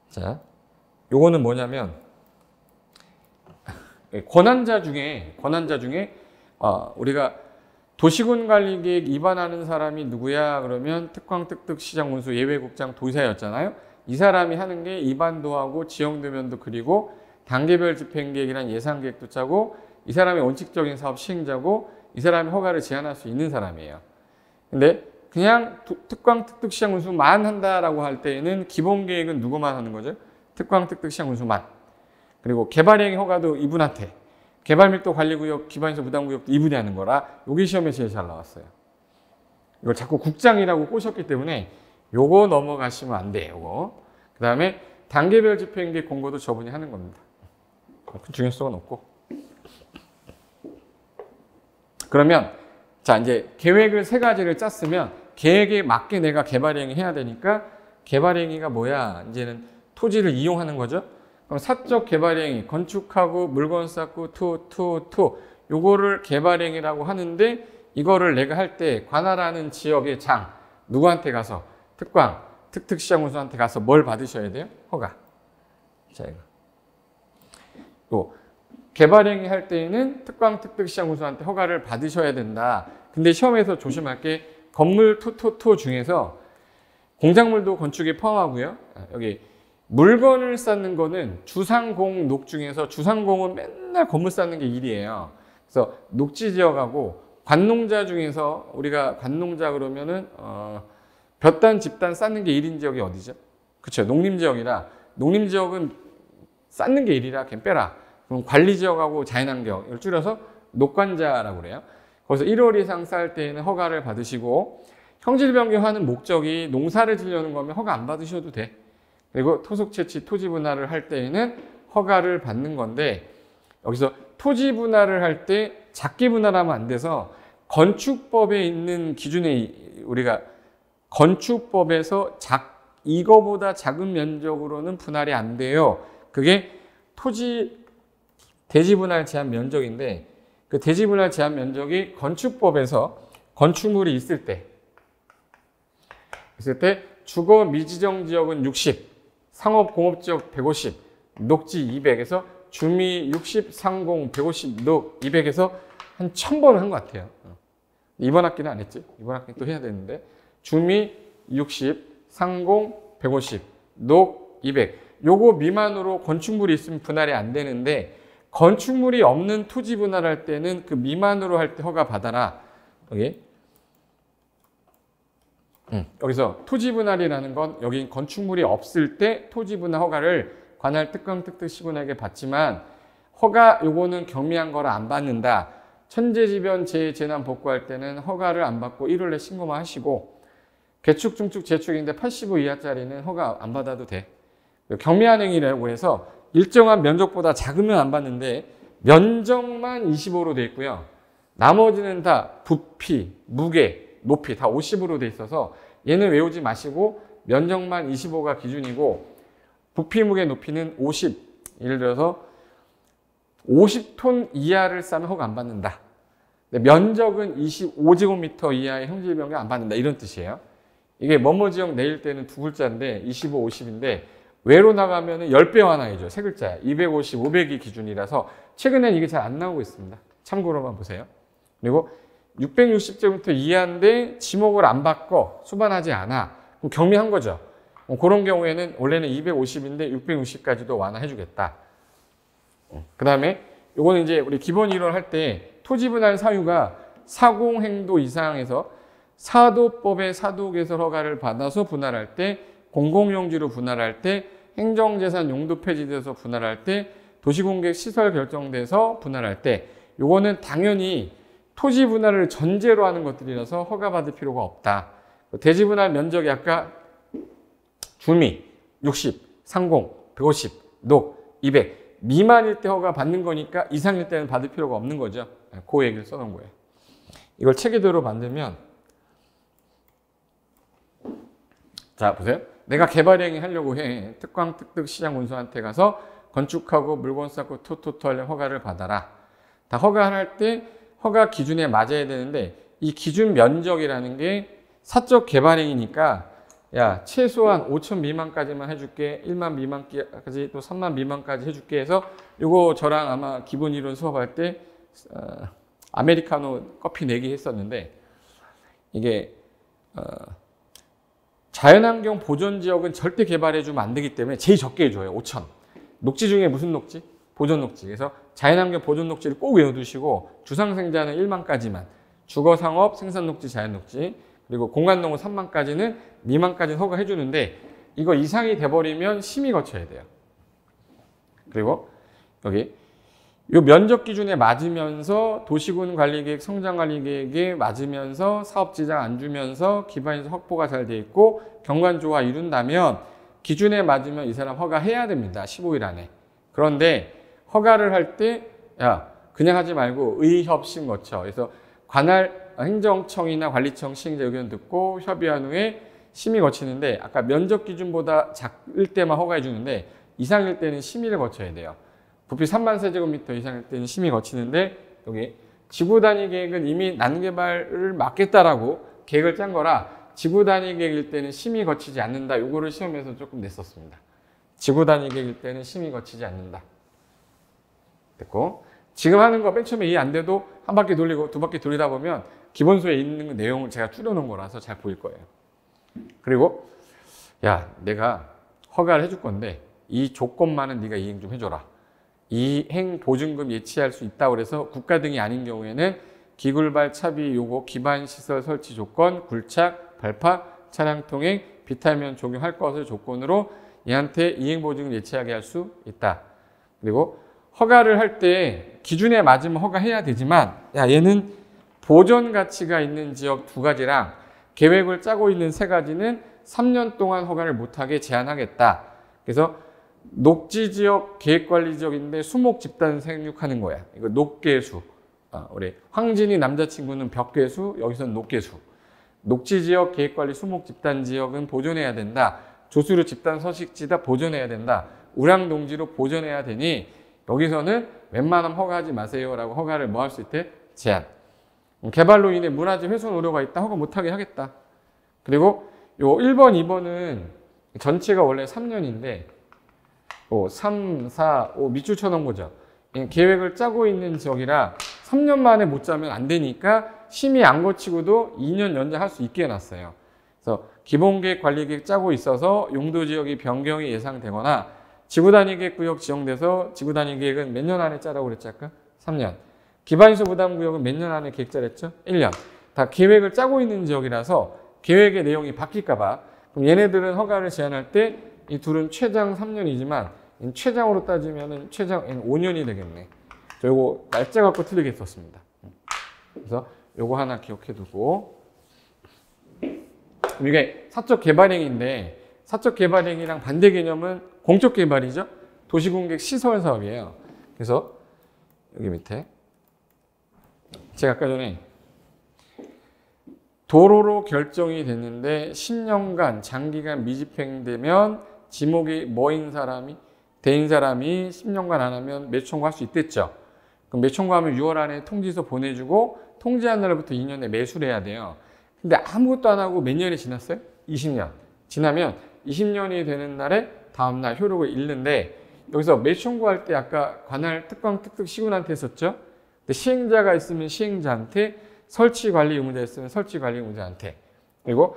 자, 요거는 뭐냐면 권한자 중에 우리가 도시군관리계획 위반하는 사람이 누구야? 그러면 특광, 특특, 시장군수, 예외국장, 도의사였잖아요. 이 사람이 하는 게 위반도 하고 지형도면도 그리고 단계별 집행계획이란 예산계획도 짜고 이 사람이 원칙적인 사업 시행자고 이 사람이 허가를 제한할 수 있는 사람이에요. 근데 그냥 특광, 특특, 시장군수만 한다라고 할 때에는 기본계획은 누구만 하는 거죠? 특광, 특특, 시장군수만. 그리고 개발행위 허가도 이분한테. 개발밀도관리구역, 기반시설 부담구역도 이분이 하는 거라 여기 시험에 제일 잘 나왔어요. 이걸 자꾸 국장이라고 꼬셨기 때문에 요거 넘어가시면 안 돼요. 요거. 그 다음에 단계별 집행계획 공고도 저분이 하는 겁니다. 큰 중요성은 없고. 그러면 자 이제 계획을 세 가지를 짰으면 계획에 맞게 내가 개발행위 해야 되니까 개발행위가 뭐야? 이제는 토지를 이용하는 거죠. 그럼 사적 개발행위, 건축하고 물건 쌓고 요거를 개발행위라고 하는데 이거를 내가 할 때 관할하는 지역의 장 누구한테 가서 특광, 특특시장군수한테 가서 뭘 받으셔야 돼요? 허가. 자 이거. 또 개발행위 할 때에는 특광, 특특시장군수한테 허가를 받으셔야 된다. 근데 시험에서 조심할 게 건물 중에서 공작물도 건축에 포함하고요. 여기 물건을 쌓는 거는 주상공, 녹 중에서 주상공은 맨날 건물 쌓는 게 일이에요. 그래서 녹지 지역하고 관농자 중에서 우리가 관농자 그러면은 볕단, 집단 쌓는 게 일인 지역이 어디죠? 그렇죠. 농림지역이라 농림지역은 쌓는 게 일이라 그냥 빼라. 그럼 관리지역하고 자연환경 이걸 줄여서 녹관자라고 그래요. 거기서 1월 이상 쌓을 때에는 허가를 받으시고 형질 변경하는 목적이 농사를 지려는 거면 허가 안 받으셔도 돼. 그리고 토속 채취, 토지 분할을 할 때에는 허가를 받는 건데 여기서 토지 분할을 할 때 작게 분할하면 안 돼서 건축법에 있는 기준에 우리가 건축법에서 이거보다 작은 면적으로는 분할이 안 돼요. 그게 토지 대지 분할 제한 면적인데 그 대지 분할 제한 면적이 건축법에서 건축물이 있을 때 주거 미지정 지역은 60, 상업 공업지역 150, 녹지 200에서 주미 60, 상공 150, 녹 200에서 한 1000번을 한 것 같아요. 이번 학기는 안 했지. 이번 학기는 또 해야 되는데 주미 60, 상공 150, 녹 200. 요거 미만으로 건축물이 있으면 분할이 안 되는데 건축물이 없는 토지 분할할 때는 그 미만으로 할 때 허가 받아라. 여기서 토지 분할이라는 건 여기 건축물이 없을 때 토지 분할 허가를 관할 특강 시군에게 받지만 허가 요거는 경미한 거라 안 받는다. 천재지변 재난 복구할 때는 허가를 안 받고 1월 내 신고만 하시고 개축, 중축, 재축인데 85 이하짜리는 허가 안 받아도 돼. 경미한 행위라고 해서 일정한 면적보다 작으면 안 받는데 면적만 25로 돼 있고요. 나머지는 다 부피, 무게, 높이 다 50으로 돼 있어서 얘는 외우지 마시고 면적만 25가 기준이고 부피, 무게, 높이는 50. 예를 들어서 50톤 이하를 싸면 허가 안 받는다. 면적은 25제곱미터 이하의 형질변경 안 받는다. 이런 뜻이에요. 이게 뭐뭐 지역 내일 때는 두 글자인데 25, 50인데 외로 나가면 10배 완화해줘. 세 글자야. 250, 500이 기준이라서 최근엔 이게 잘 안 나오고 있습니다. 참고로만 보세요. 그리고 660제곱미터 이하인데 지목을 안 바꿔 수반하지 않아. 그럼 경미한 거죠. 그런 경우에는 원래는 250인데 660까지도 완화해주겠다. 그 다음에 요거는 이제 우리 기본 이론 할 때 토지 분할 사유가 사공행도 이상에서 사도법의 사도개설 허가를 받아서 분할할 때, 공공용지로 분할할 때, 행정재산 용도 폐지돼서 분할할 때, 도시공객 시설 결정돼서 분할할 때, 요거는 당연히 토지 분할을 전제로 하는 것들이라서 허가받을 필요가 없다. 대지 분할 면적이 아까 주미 60, 상공 150, 녹 200 미만일 때 허가 받는 거니까 이상일 때는 받을 필요가 없는 거죠. 그 얘기를 써놓은 거예요. 이걸 체계대로 만들면 자 보세요. 내가 개발행위 하려고 해. 특광 특특 시장 운수한테 가서 건축하고 물건 쌓고 토토토 하려 허가를 받아라. 다 허가할 때 허가 기준에 맞아야 되는데 이 기준 면적이라는 게 사적 개발행위니까 야 최소한 5천 미만까지만 해줄게. 1만 미만까지 또 3만 미만까지 해줄게 해서 요거 저랑 아마 기본 이론 수업할 때 아메리카노 커피 내기 했었는데 이게 자연환경 보존지역은 절대 개발해주면 안 되기 때문에 제일 적게 해줘요. 5천. 녹지 중에 무슨 녹지? 보존녹지. 그래서 자연환경 보존녹지를 꼭 외워두시고 주상생자는 1만까지만, 주거상업, 생산녹지, 자연녹지, 그리고 공간농업 3만까지는 미만까지는 허가해주는데 이거 이상이 돼버리면 심의 거쳐야 돼요. 그리고 여기 이 면적 기준에 맞으면서 도시군 관리계획, 성장관리계획에 맞으면서 사업지장 안 주면서 기반시설 확보가 잘 돼 있고 경관조화 이룬다면 기준에 맞으면 이 사람 허가해야 됩니다. 15일 안에. 그런데 허가를 할 때 야 그냥 하지 말고 의협심 거쳐. 그래서 관할 행정청이나 관리청 시행자 의견 듣고 협의한 후에 심의 거치는데 아까 면적 기준보다 작을 때만 허가해 주는데 이상일 때는 심의를 거쳐야 돼요. 부피 3만 세제곱미터 이상일 때는 심의 거치는데 여기 지구 단위 계획은 이미 난개발을 막겠다라고 계획을 짠 거라 지구 단위 계획일 때는 심의 거치지 않는다. 요거를 시험에서 조금 냈었습니다. 지구 단위 계획일 때는 심의 거치지 않는다. 됐고 지금 하는 거 맨 처음에 이해 안 돼도 한 바퀴 돌리고 두 바퀴 돌리다 보면 기본소에 있는 내용을 제가 줄여놓은 거라서 잘 보일 거예요. 그리고 야 내가 허가를 해줄 건데 이 조건만은 네가 이행 좀 해줘라. 이행 보증금 예치할 수 있다고 그래서 국가 등이 아닌 경우에는 기굴발 차비 요구 기반시설 설치 조건 굴착 발파 차량 통행 비탈면 적용할 것을 조건으로 얘한테 이행 보증금 예치하게 할 수 있다. 그리고 허가를 할 때 기준에 맞으면 허가해야 되지만 야 얘는 보존 가치가 있는 지역 2가지랑 계획을 짜고 있는 3가지는 3년 동안 허가를 못하게 제한하겠다. 그래서 녹지지역 계획관리지역인데 수목 집단 생육하는 거야. 이거 녹계수. 우리 황진이 남자친구는 벽계수, 여기서는 녹계수. 녹지지역 계획관리 수목 집단 지역은 보존해야 된다. 조수로 집단 서식지다 보존해야 된다. 우량동지로 보존해야 되니 여기서는 웬만하면 허가하지 마세요라고 허가를 뭐 할 수 있대? 제한. 개발로 인해 문화재 훼손 우려가 있다. 허가 못하게 하겠다. 그리고 요 1번, 2번은 전체가 원래 3년인데 3, 4, 5 밑줄 쳐놓은 거죠. 계획을 짜고 있는 지역이라 3년 만에 못 짜면 안 되니까 심의 안 거치고도 2년 연장할 수 있게 해놨어요. 그래서 기본계획 관리계획 짜고 있어서 용도지역이 변경이 예상되거나 지구단위계획 구역 지정돼서 지구단위계획은 몇 년 안에 짜라고 그랬지 아까? 3년. 기반시설 부담구역은 몇 년 안에 계획 짜랬죠? 1년. 다 계획을 짜고 있는 지역이라서 계획의 내용이 바뀔까 봐. 그럼 얘네들은 허가를 제한할 때 이 둘은 최장 3년이지만 최장으로 따지면은 최장 5년이 되겠네. 저 요거 날짜 갖고 틀리게 썼습니다. 그래서 요거 하나 기억해 두고, 이게 사적 개발행위인데 사적 개발행위랑 반대 개념은 공적 개발이죠. 도시공객 시설 사업이에요. 그래서 여기 밑에 제가 아까 전에 도로로 결정이 됐는데 10년간 장기간 미집행되면 지목이 대인 사람이 10년간 안 하면 매수 청구할 수 있댔죠. 그럼 매수 청구하면 6월 안에 통지서 보내주고 통지한 날부터 2년에 매수를 해야 돼요. 근데 아무것도 안 하고 몇 년이 지났어요? 20년. 지나면 20년이 되는 날에 다음날 효력을 잃는데, 여기서 매수 청구할 때 아까 관할 특강 특특 시군한테 했었죠. 근데 시행자가 있으면 시행자한테, 설치 관리 의무자 있으면 설치 관리 의무자한테. 그리고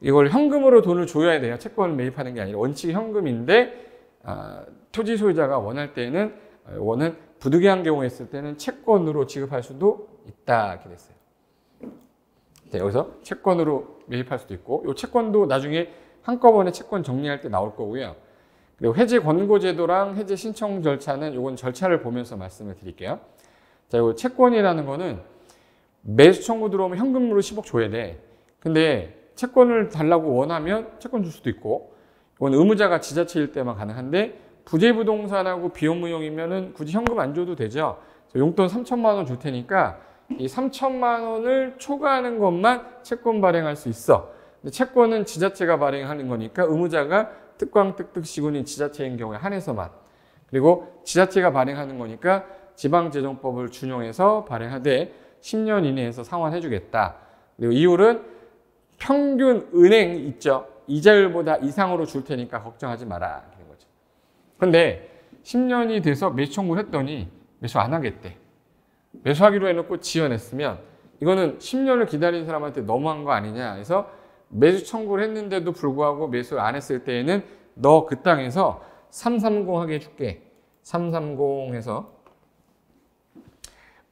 이걸 현금으로 돈을 줘야 돼요. 채권을 매입하는 게 아니라 원칙이 현금인데, 토지 소유자가 원할 때는 부득이한 경우에 있을 때는 채권으로 지급할 수도 있다 이렇게 됐어요. 네, 여기서 채권으로 매입할 수도 있고, 이 채권도 나중에 한꺼번에 채권 정리할 때 나올 거고요. 그리고 해제 권고 제도랑 해제 신청 절차는 이건 절차를 보면서 말씀을 드릴게요. 자, 이 채권이라는 거는 매수 청구 들어오면 현금으로 10억 줘야 돼. 근데 채권을 달라고 원하면 채권 줄 수도 있고, 이건 의무자가 지자체일 때만 가능한데, 부재부동산하고 비용무용이면은 굳이 현금 안 줘도 되죠. 용돈 3천만 원 줄 테니까 이 3천만 원을 초과하는 것만 채권 발행할 수 있어. 근데 채권은 지자체가 발행하는 거니까 의무자가 특광 특특 시군인 지자체인 경우에 한해서만. 그리고 지자체가 발행하는 거니까 지방재정법을 준용해서 발행하되 10년 이내에서 상환해 주겠다. 그리고 이율은 평균 은행 있죠. 이자율보다 이상으로 줄 테니까 걱정하지 마라. 그런 거죠. 근데 10년이 돼서 매수 청구를 했더니 매수 안 하겠대. 매수하기로 해놓고 지연했으면 이거는 10년을 기다린 사람한테 너무한 거 아니냐 해서 매수 청구를 했는데도 불구하고 매수를 안 했을 때에는 너 그 땅에서 330 하게 해줄게. 330 해서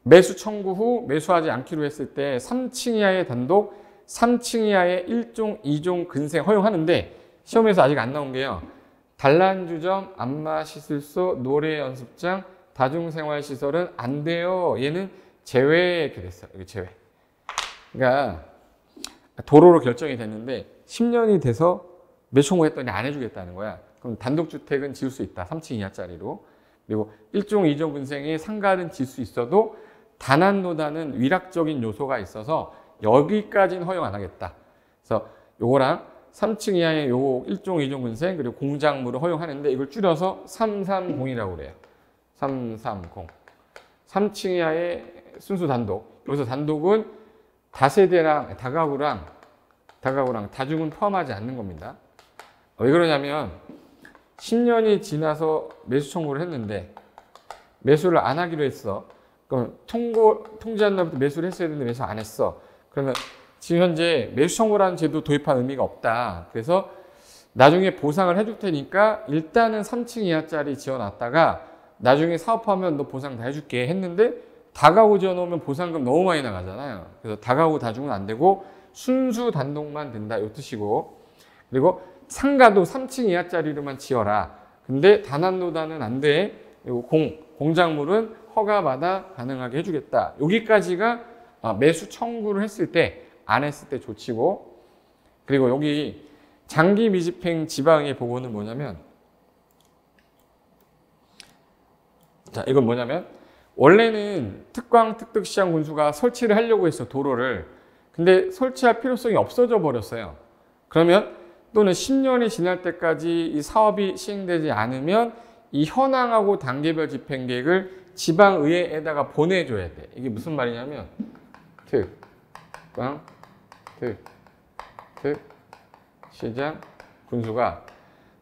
매수 청구 후 매수하지 않기로 했을 때 3층 이하의 단독, 3층 이하의 1종, 2종 근생 허용하는데, 시험에서 아직 안 나온 게요. 단란주점, 안마시술소, 노래연습장, 다중생활시설은 안 돼요. 얘는 제외 이렇게 됐어요. 여기 제외. 그러니까 도로로 결정이 됐는데 10년이 돼서 매수 청구했더니 안 해주겠다는 거야. 그럼 단독주택은 지을 수 있다. 3층 이하짜리로. 그리고 1종, 2종 근생의 상가는 지을 수 있어도 단한노단은 위락적인 요소가 있어서 여기까지는 허용 안 하겠다. 그래서 요거랑 3층 이하의 요거 1종, 2종 근생 그리고 공작물을 허용하는데 이걸 줄여서 330이라고 그래요. 330. 3층 이하의 순수 단독. 여기서 단독은 다세대랑 다가구랑 다중은 포함하지 않는 겁니다. 왜 그러냐면 10년이 지나서 매수 청구를 했는데 매수를 안 하기로 했어. 그럼 통지한 날부터 매수를 했어야 되는데 매수 안 했어. 그러면 지금 현재 매수 청구라는 제도 도입한 의미가 없다. 그래서 나중에 보상을 해줄 테니까 일단은 3층 이하짜리 지어놨다가 나중에 사업하면 너 보상 다 해줄게 했는데 다가구 지어놓으면 보상금 너무 많이 나가잖아요. 그래서 다가구 다중은 안 되고 순수 단독만 된다 이 뜻이고, 그리고 상가도 3층 이하짜리로만 지어라. 근데 단한노단은 안 돼. 그리고 공작물은 허가받아 가능하게 해주겠다. 여기까지가 매수 청구를 했을 때, 안 했을 때 조치고, 그리고 여기 장기 미집행 지방의 보고는 뭐냐면, 자, 이건 뭐냐면, 원래는 특광 특특 시장 군수가 설치를 하려고 했어, 도로를. 근데 설치할 필요성이 없어져 버렸어요. 그러면 또는 10년이 지날 때까지 이 사업이 시행되지 않으면 이 현황하고 단계별 집행계획을 지방의회에다가 보내줘야 돼. 이게 무슨 말이냐면 특광 특특 시장 군수가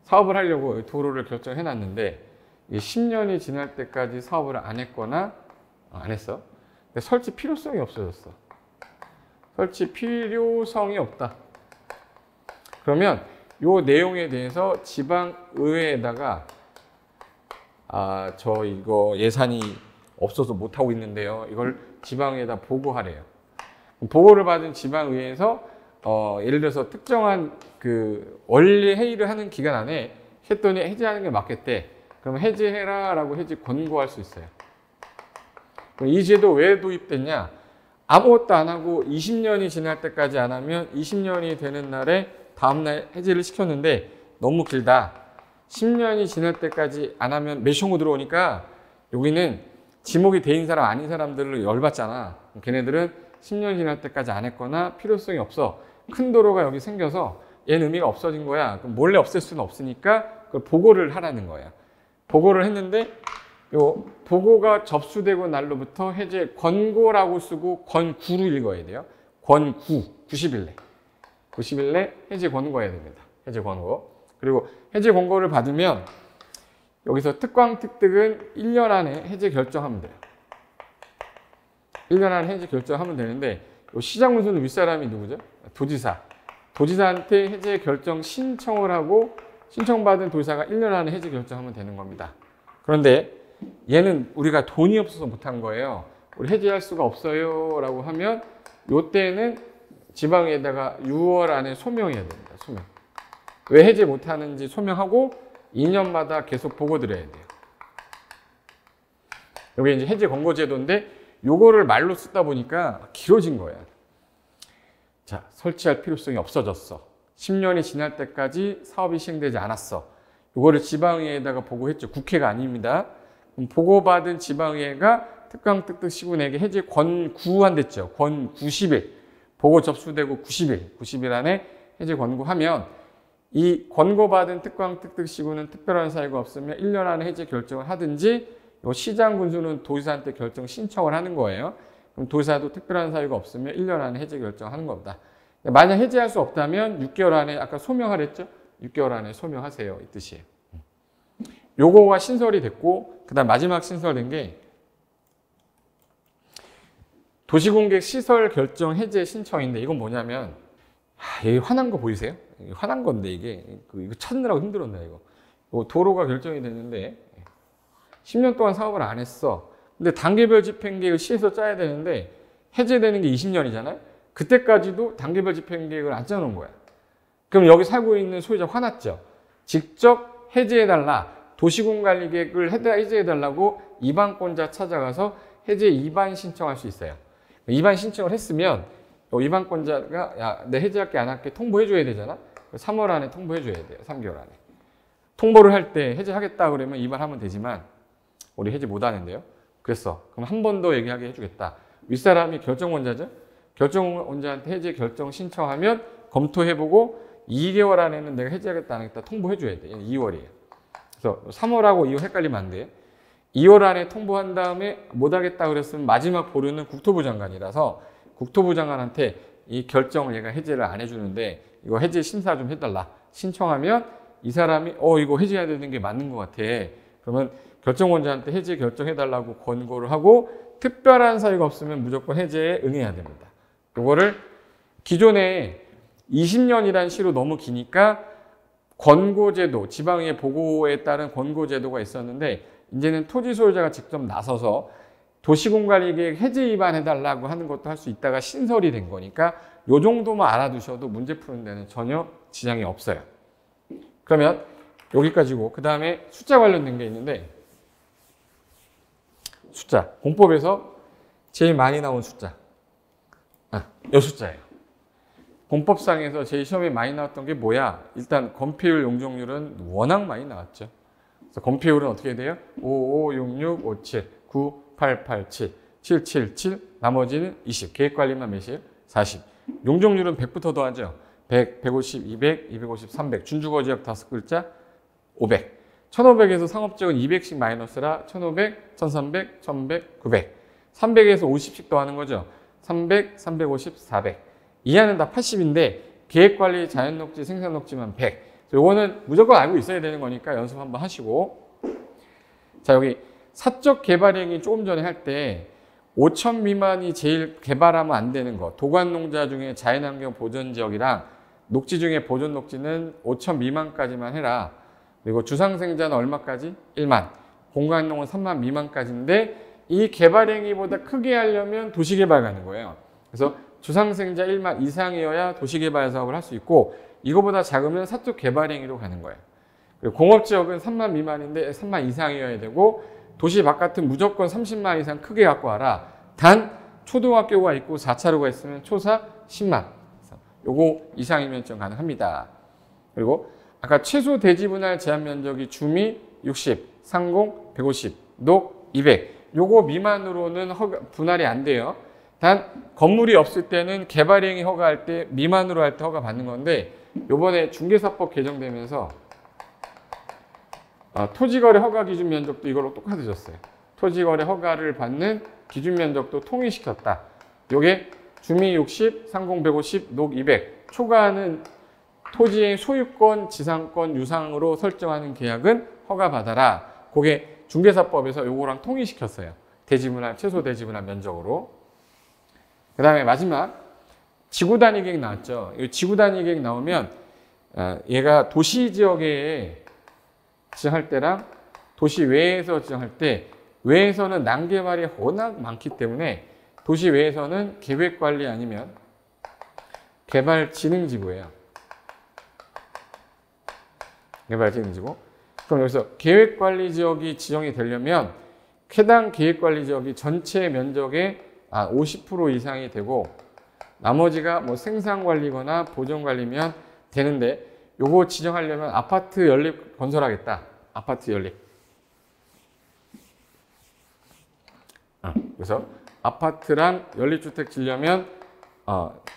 사업을 하려고 도로를 결정해놨는데 10년이 지날 때까지 사업을 안 했거나 안 했어. 근데 설치 필요성이 없어졌어. 설치 필요성이 없다. 그러면 요 내용에 대해서 지방의회에다가 저 이거 예산이 없어서 못하고 있는데요. 이걸 지방에다 보고하래요. 보고를 받은 지방의회에서 예를 들어서 특정한 그 원리 회의를 하는 기간 안에 했더니 해제하는 게 맞겠대. 그럼 해제해라라고 해제 권고할 수 있어요. 그럼 이 제도 왜 도입됐냐? 아무것도 안 하고 20년이 지날 때까지 안 하면 20년이 되는 날에 다음날 해제를 시켰는데 너무 길다. 10년이 지날 때까지 안 하면 매시홍고 들어오니까 여기는 지목이 돼인 사람 아닌 사람들을 열받잖아. 걔네들은 10년 지날 때까지 안 했거나 필요성이 없어. 큰 도로가 여기 생겨서 얘는 의미가 없어진 거야. 그럼 몰래 없앨 수는 없으니까 그걸 보고를 하라는 거야. 보고를 했는데 요 보고가 접수되고 날로부터 해제 권고라고 쓰고 권구로 읽어야 돼요. 권구 90일 내. 90일 내 해제 권고해야 됩니다. 해제 권고. 그리고 해제 권고를 받으면 여기서 특광특득은 1년 안에 해제 결정하면 돼요. 1년 안에 해제 결정하면 되는데 요 시장군수는 윗사람이 누구죠? 도지사. 도지사한테 해제 결정 신청을 하고 신청받은 도지사가 1년 안에 해제 결정하면 되는 겁니다. 그런데 얘는 우리가 돈이 없어서 못한 거예요. 우리 해제할 수가 없어요 라고 하면 요때는 지방에다가 6월 안에 소명해야 됩니다. 소명. 왜 해제 못하는지 소명하고 2년마다 계속 보고 드려야 돼요. 여기 이제 해제 권고 제도인데 요거를 말로 쓰다 보니까 길어진 거야. 자, 설치할 필요성이 없어졌어. 10년이 지날 때까지 사업이 시행되지 않았어. 요거를 지방의회에다가 보고했죠. 국회가 아닙니다. 보고받은 지방의회가 특강특득 시군에게 해제 권구한댔죠. 권 90일. 보고 접수되고 90일 안에 해제 권고하면 이 권고받은 특강특득 시군은 특별한 사유가 없으면 1년 안에 해제 결정을 하든지 요 시장 군수는 도지사한테 결정 신청을 하는 거예요. 그럼 도지사도 특별한 사유가 없으면 1년 안에 해제 결정하는 겁니다. 만약 해제할 수 없다면 6개월 안에 아까 소명하랬죠? 6개월 안에 소명하세요. 이 뜻이에요. 요거가 신설이 됐고 그다음 마지막 신설된 게 도시공객 시설 결정 해제 신청인데 이건 뭐냐면 여기 화난 거 보이세요? 화난 건데 이게 이거 찾느라고 힘들었네 이거. 도로가 결정이 됐는데 10년 동안 사업을 안 했어. 근데 단계별 집행계획을 시에서 짜야 되는데 해제되는 게 20년이잖아요. 그때까지도 단계별 집행계획을 안 짜놓은 거야. 그럼 여기 살고 있는 소유자 화났죠. 직접 해제해달라. 도시군관리계획을 해제해달라고 이반권자 찾아가서 해제 이반 신청할 수 있어요. 이반 신청을 했으면 이반권자가 야, 내 해제할게 안 할게 통보해줘야 되잖아. 3월 안에 통보해줘야 돼요. 3개월 안에. 통보를 할 때 해제하겠다 그러면 이반하면 되지만 우리 해제 못 하는데요. 그랬어. 그럼 한 번 더 얘기하게 해주겠다. 윗사람이 결정권자죠. 결정권자한테 해제 결정 신청하면 검토해보고 2개월 안에는 내가 해제하겠다 안 하겠다 통보해줘야 돼. 2월이에요. 그래서 3월하고 2월 헷갈리면 안 돼. 2월 안에 통보한 다음에 못하겠다 그랬으면 마지막 보류는 국토부 장관이라서 국토부 장관한테 이 결정을 얘가 해제를 안 해주는데 이거 해제 심사 좀 해달라. 신청하면 이 사람이 이거 해제해야 되는 게 맞는 것 같아. 그러면 결정권자한테 해제 결정해달라고 권고를 하고 특별한 사유가 없으면 무조건 해제에 응해야 됩니다. 이거를 기존에 20년이라는 시로 너무 기니까 권고제도, 지방의 보고에 따른 권고제도가 있었는데 이제는 토지 소유자가 직접 나서서 도시공관리계획 해제 위반해달라고 하는 것도 할 수 있다가 신설이 된 거니까 요 정도만 알아두셔도 문제 푸는 데는 전혀 지장이 없어요. 그러면 여기까지고 그 다음에 숫자 관련된 게 있는데 숫자, 공법에서 제일 많이 나온 숫자 이 숫자예요. 공법상에서 제일 시험에 많이 나왔던 게 뭐야? 일단 건폐율 용적률은 워낙 많이 나왔죠. 그래서 건폐율은 어떻게 돼요? 5, 5, 6, 6, 5, 7, 9, 8, 8, 7, 7, 7, 7, 나머지는 20. 계획관리만 몇이에요? 40. 용적률은 100부터 더하죠. 100, 150, 200, 250, 300. 준주거지역 5글자 500. 1500에서 상업지역은 200씩 마이너스라 1500, 1300, 1100, 900. 300에서 50씩 더하는 거죠. 300, 350, 400. 이하는 다 80인데 계획관리, 자연녹지, 생산녹지만 100. 요거는 무조건 알고 있어야 되는 거니까 연습 한번 하시고. 자, 여기 사적 개발행위 조금 전에 할 때 5천 미만이 제일 개발하면 안 되는 거. 도관농자 중에 자연환경 보존지역이랑 녹지 중에 보존녹지는 5천 미만까지만 해라. 그리고 주상생자는 얼마까지? 1만. 공간농은 3만 미만까지인데 이 개발행위보다 크게 하려면 도시개발 가는 거예요. 그래서 주상생자 1만 이상이어야 도시개발 사업을 할 수 있고 이거보다 작으면 사적 개발행위로 가는 거예요. 그리고 공업지역은 3만 미만인데 3만 이상이어야 되고 도시 바깥은 무조건 30만 이상 크게 갖고 와라. 단 초등학교가 있고 4차로가 있으면 초사 10만. 요거 이상이면 좀 가능합니다. 그리고 아까 최소 대지 분할 제한 면적이 주미 60, 상공 150, 녹 200. 요거 미만으로는 분할이 안 돼요. 단 건물이 없을 때는 개발행위 허가할 때 미만으로 할 때 허가 받는 건데 요번에 중개사법 개정되면서 토지거래 허가 기준 면적도 이걸로 똑같아졌어요. 토지거래 허가를 받는 기준 면적도 통일시켰다. 요게 주미 60, 상공 150, 녹 200. 초과하는 토지의 소유권, 지상권, 유상으로 설정하는 계약은 허가받아라. 그게 중개사법에서 요거랑 통일시켰어요. 대지분할, 최소 대지분할 면적으로. 그 다음에 마지막 지구단위 계획 나왔죠. 이 지구단위 계획 나오면 얘가 도시지역에 지정할 때랑 도시 외에서 지정할 때 외에서는 난개발이 워낙 많기 때문에 도시 외에서는 계획관리 아니면 개발진흥지구예요. 개발진흥지구. 그럼 여기서 계획관리지역이 지정이 되려면 해당 계획관리지역이 전체 면적의 50% 이상이 되고 나머지가 뭐 생산관리거나 보존관리면 되는데 요거 지정하려면 아파트 연립 건설하겠다. 아파트 연립. 그래서 아파트랑 연립주택 지려면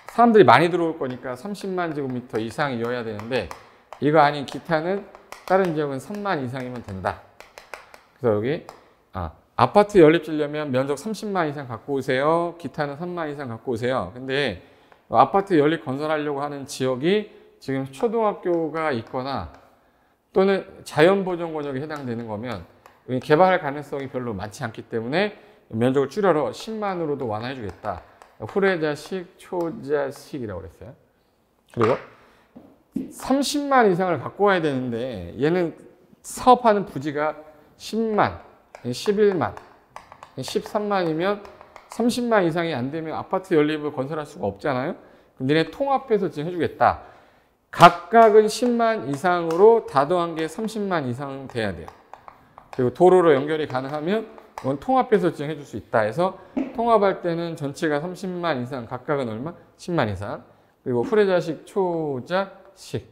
사람들이 많이 들어올 거니까 30만 제곱미터 이상이어야 되는데 이거 아닌 기타는 다른 지역은 3만 이상이면 된다. 그래서 여기 아파트 연립 지려면 면적 30만 이상 갖고 오세요. 기타는 3만 이상 갖고 오세요. 근데 아파트 연립 건설하려고 하는 지역이 지금 초등학교가 있거나 또는 자연보존구역에 해당되는 거면 개발할 가능성이 별로 많지 않기 때문에 면적을 줄여서 10만으로도 완화해 주겠다. 후레자식, 초자식이라고 그랬어요. 그리고 30만 이상을 갖고 와야 되는데 얘는 사업하는 부지가 10만, 11만, 13만이면 30만 이상이 안 되면 아파트 연립을 건설할 수가 없잖아요. 그럼 니네 통합해서 지금 해주겠다. 각각은 10만 이상으로 다 더한 게 30만 이상 돼야 돼요. 그리고 도로로 연결이 가능하면 이건 통합해서 지정해 줄 수 있다 해서 통합할 때는 전체가 30만 이상, 각각은 얼마? 10만 이상. 그리고 후레자식, 초자식.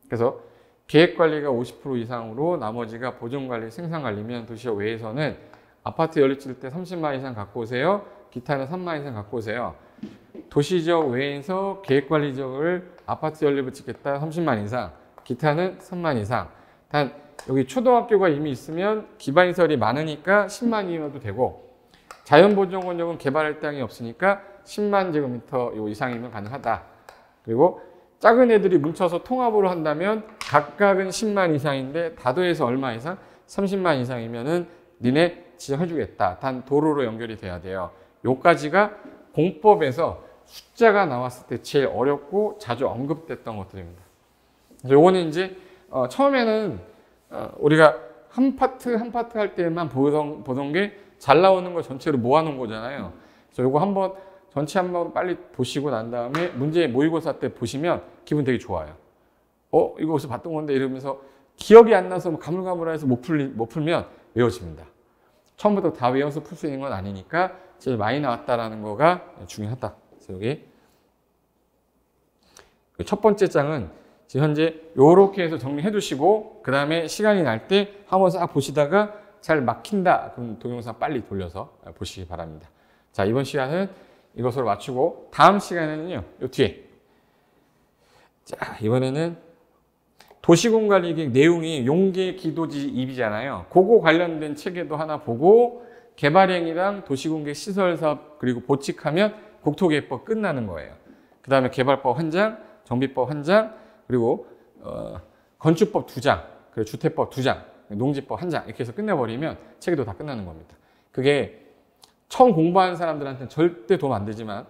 그래서 계획관리가 50% 이상으로 나머지가 보존관리, 생산관리면 도시역 외에서는 아파트 연립 질 때 30만 이상 갖고 오세요. 기타는 3만 이상 갖고 오세요. 도시지역 외에서 계획관리지역을 아파트 연립을 짓겠다 30만 이상, 기타는 3만 이상. 단 여기 초등학교가 이미 있으면 기반시설이 많으니까 10만이어도 되고 자연보존구역은 개발할 땅이 없으니까 10만 제곱미터 이상이면 가능하다. 그리고 작은 애들이 뭉쳐서 통합으로 한다면 각각은 10만 이상인데 다도해서 얼마 이상? 30만 이상이면은 니네 지정해주겠다. 단 도로로 연결이 돼야 돼요. 요까지가 공법에서 숫자가 나왔을 때 제일 어렵고 자주 언급됐던 것들입니다. 요거는 이제 처음에는 우리가 한 파트 한 파트 할 때만 보던 게 잘 나오는 거 전체로 모아놓은 거잖아요. 그래서 요거 한번 전체 한번 빨리 보시고 난 다음에 문제 모의고사 때 보시면 기분 되게 좋아요. 이거 어디서 봤던 건데 이러면서 기억이 안 나서 가물가물해서 못 풀면 외워집니다. 처음부터 다 외워서 풀 수 있는 건 아니니까 제일 많이 나왔다라는 거가 중요하다. 그래서 여기 첫 번째 장은 지금 현재 요렇게 해서 정리해 두시고 그 다음에 시간이 날 때 한번 싹 보시다가 잘 막힌다. 그럼 동영상 빨리 돌려서 보시기 바랍니다. 자, 이번 시간은 이것으로 마치고 다음 시간에는요. 요 뒤에 자, 이번에는 도시공관리계획 내용이 용계 기도지 입이잖아요. 그거 관련된 체계도 하나 보고 개발행위랑 도시공계 시설사업 그리고 보칙하면 국토계획법 끝나는 거예요. 그 다음에 개발법 1장, 정비법 1장, 그리고 건축법 2장, 그리고 주택법 2장, 농지법 1장 이렇게 해서 끝내버리면 체계도 다 끝나는 겁니다. 그게 처음 공부하는 사람들한테는 절대 도움 안 되지만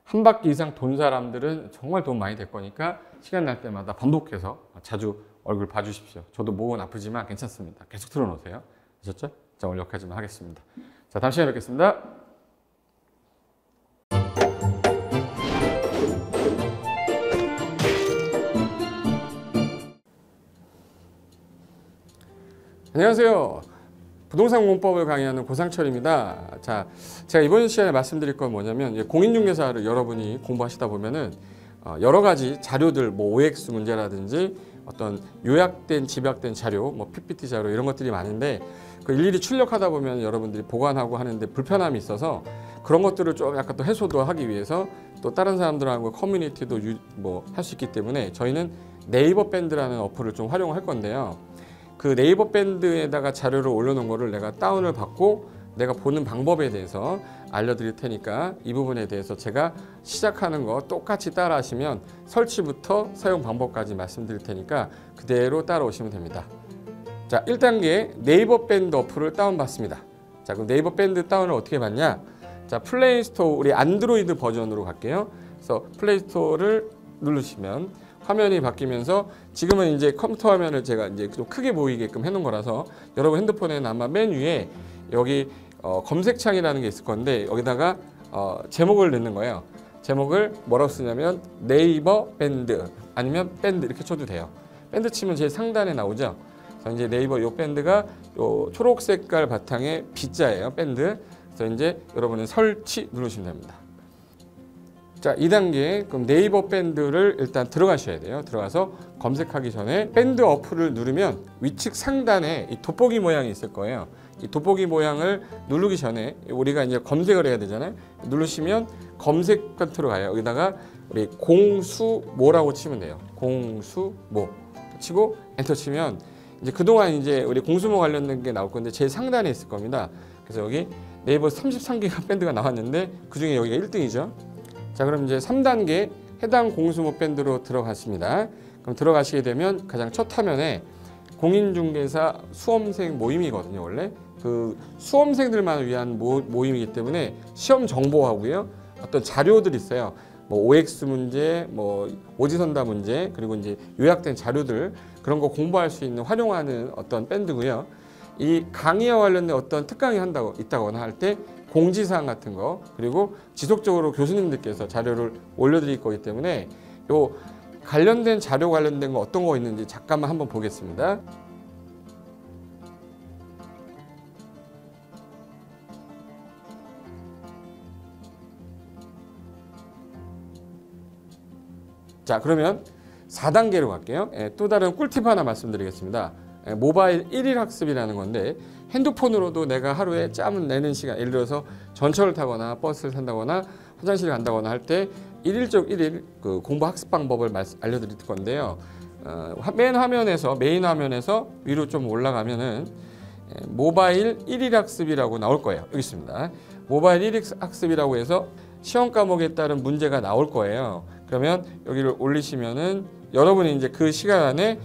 한 바퀴 이상 돈 사람들은 정말 도움 많이 될 거니까 시간 날 때마다 반복해서 자주 얼굴 봐주십시오. 저도 목은 아프지만 괜찮습니다. 계속 틀어놓으세요. 아셨죠? 자, 오늘 여기까지만 하겠습니다. 자, 다음 시간에 뵙겠습니다. 안녕하세요. 부동산 공법을 강의하는 고상철입니다. 자, 제가 이번 시간에 말씀드릴 건 뭐냐면 공인중개사를 여러분이 공부하시다 보면은 여러 가지 자료들, 뭐 OX 문제라든지 어떤 요약된, 집약된 자료, 뭐 PPT 자료 이런 것들이 많은데 그 일일이 출력하다 보면 여러분들이 보관하고 하는데 불편함이 있어서 그런 것들을 좀 약간 또 해소도 하기 위해서 또 다른 사람들하고 커뮤니티도 뭐 할 수 있기 때문에 저희는 네이버 밴드라는 어플을 좀 활용할 건데요. 그 네이버 밴드에다가 자료를 올려놓은 거를 내가 다운을 받고 내가 보는 방법에 대해서 알려드릴 테니까 이 부분에 대해서 제가 시작하는 거 똑같이 따라 하시면 설치부터 사용 방법까지 말씀드릴 테니까 그대로 따라오시면 됩니다. 자, 1단계 네이버 밴드 어플을 다운받습니다. 자, 그럼 네이버 밴드 다운을 어떻게 받냐? 자, 플레이스토어, 우리 안드로이드 버전으로 갈게요. 그래서 플레이스토어를 누르시면 화면이 바뀌면서 지금은 이제 컴퓨터 화면을 제가 이제 좀 크게 보이게끔 해놓은 거라서 여러분 핸드폰에는 아마 맨 위에 여기 검색창이라는 게 있을 건데 여기다가 제목을 넣는 거예요. 제목을 뭐라고 쓰냐면 네이버 밴드 아니면 밴드 이렇게 쳐도 돼요. 밴드 치면 제일 상단에 나오죠. 그래서 이제 네이버 요 밴드가 요 초록 색깔 바탕에 B자예요. 밴드. 그래서 이제 여러분은 설치 누르시면 됩니다. 자, 2단계 그럼 네이버 밴드를 일단 들어가셔야 돼요. 들어가서 검색하기 전에 밴드 어플을 누르면 위측 상단에 이 돋보기 모양이 있을 거예요. 이 돋보기 모양을 누르기 전에 우리가 이제 검색을 해야 되잖아요. 누르시면 검색 컨트로 가요. 여기다가 우리 공수모라고 치면 돼요. 공수모 치고 엔터 치면 이제 그동안 이제 우리 공수모 관련된 게 나올 건데 제일 상단에 있을 겁니다. 그래서 여기 네이버 33개가 밴드가 나왔는데 그중에 여기가 1등이죠. 자, 그럼 이제 3단계 해당 공수모 밴드로 들어갔습니다. 그럼 들어가시게 되면 가장 첫 화면에 공인중개사 수험생 모임이거든요. 원래 그 수험생들만 위한 모임이기 때문에 시험 정보하고요. 어떤 자료들이 있어요. 뭐 OX 문제, 뭐 오지선다 문제, 그리고 이제 요약된 자료들 그런 거 공부할 수 있는 활용하는 어떤 밴드고요. 이 강의와 관련된 어떤 특강이 있다거나 할 때 공지사항 같은 거 그리고 지속적으로 교수님들께서 자료를 올려드릴 거기 때문에 요 관련된 자료 관련된 거 어떤 거 있는지 잠깐만 한번 보겠습니다. 자, 그러면 4단계로 갈게요. 또 다른 꿀팁 하나 말씀드리겠습니다. 모바일 1일 학습이라는 건데 핸드폰으로도 내가 하루에 짬을 내는 시간, 예를 들어서 전철을 타거나 버스를 탄다거나 화장실을 간다거나 할 때 1일 그 공부 학습 방법을 알려드릴 건데요. 메인 화면에서 위로 좀 올라가면은 모바일 1일 학습이라고 나올 거예요. 여기 있습니다. 모바일 1일 학습이라고 해서 시험 과목에 따른 문제가 나올 거예요. 그러면 여기를 올리시면은 여러분이 이제 그 시간 안에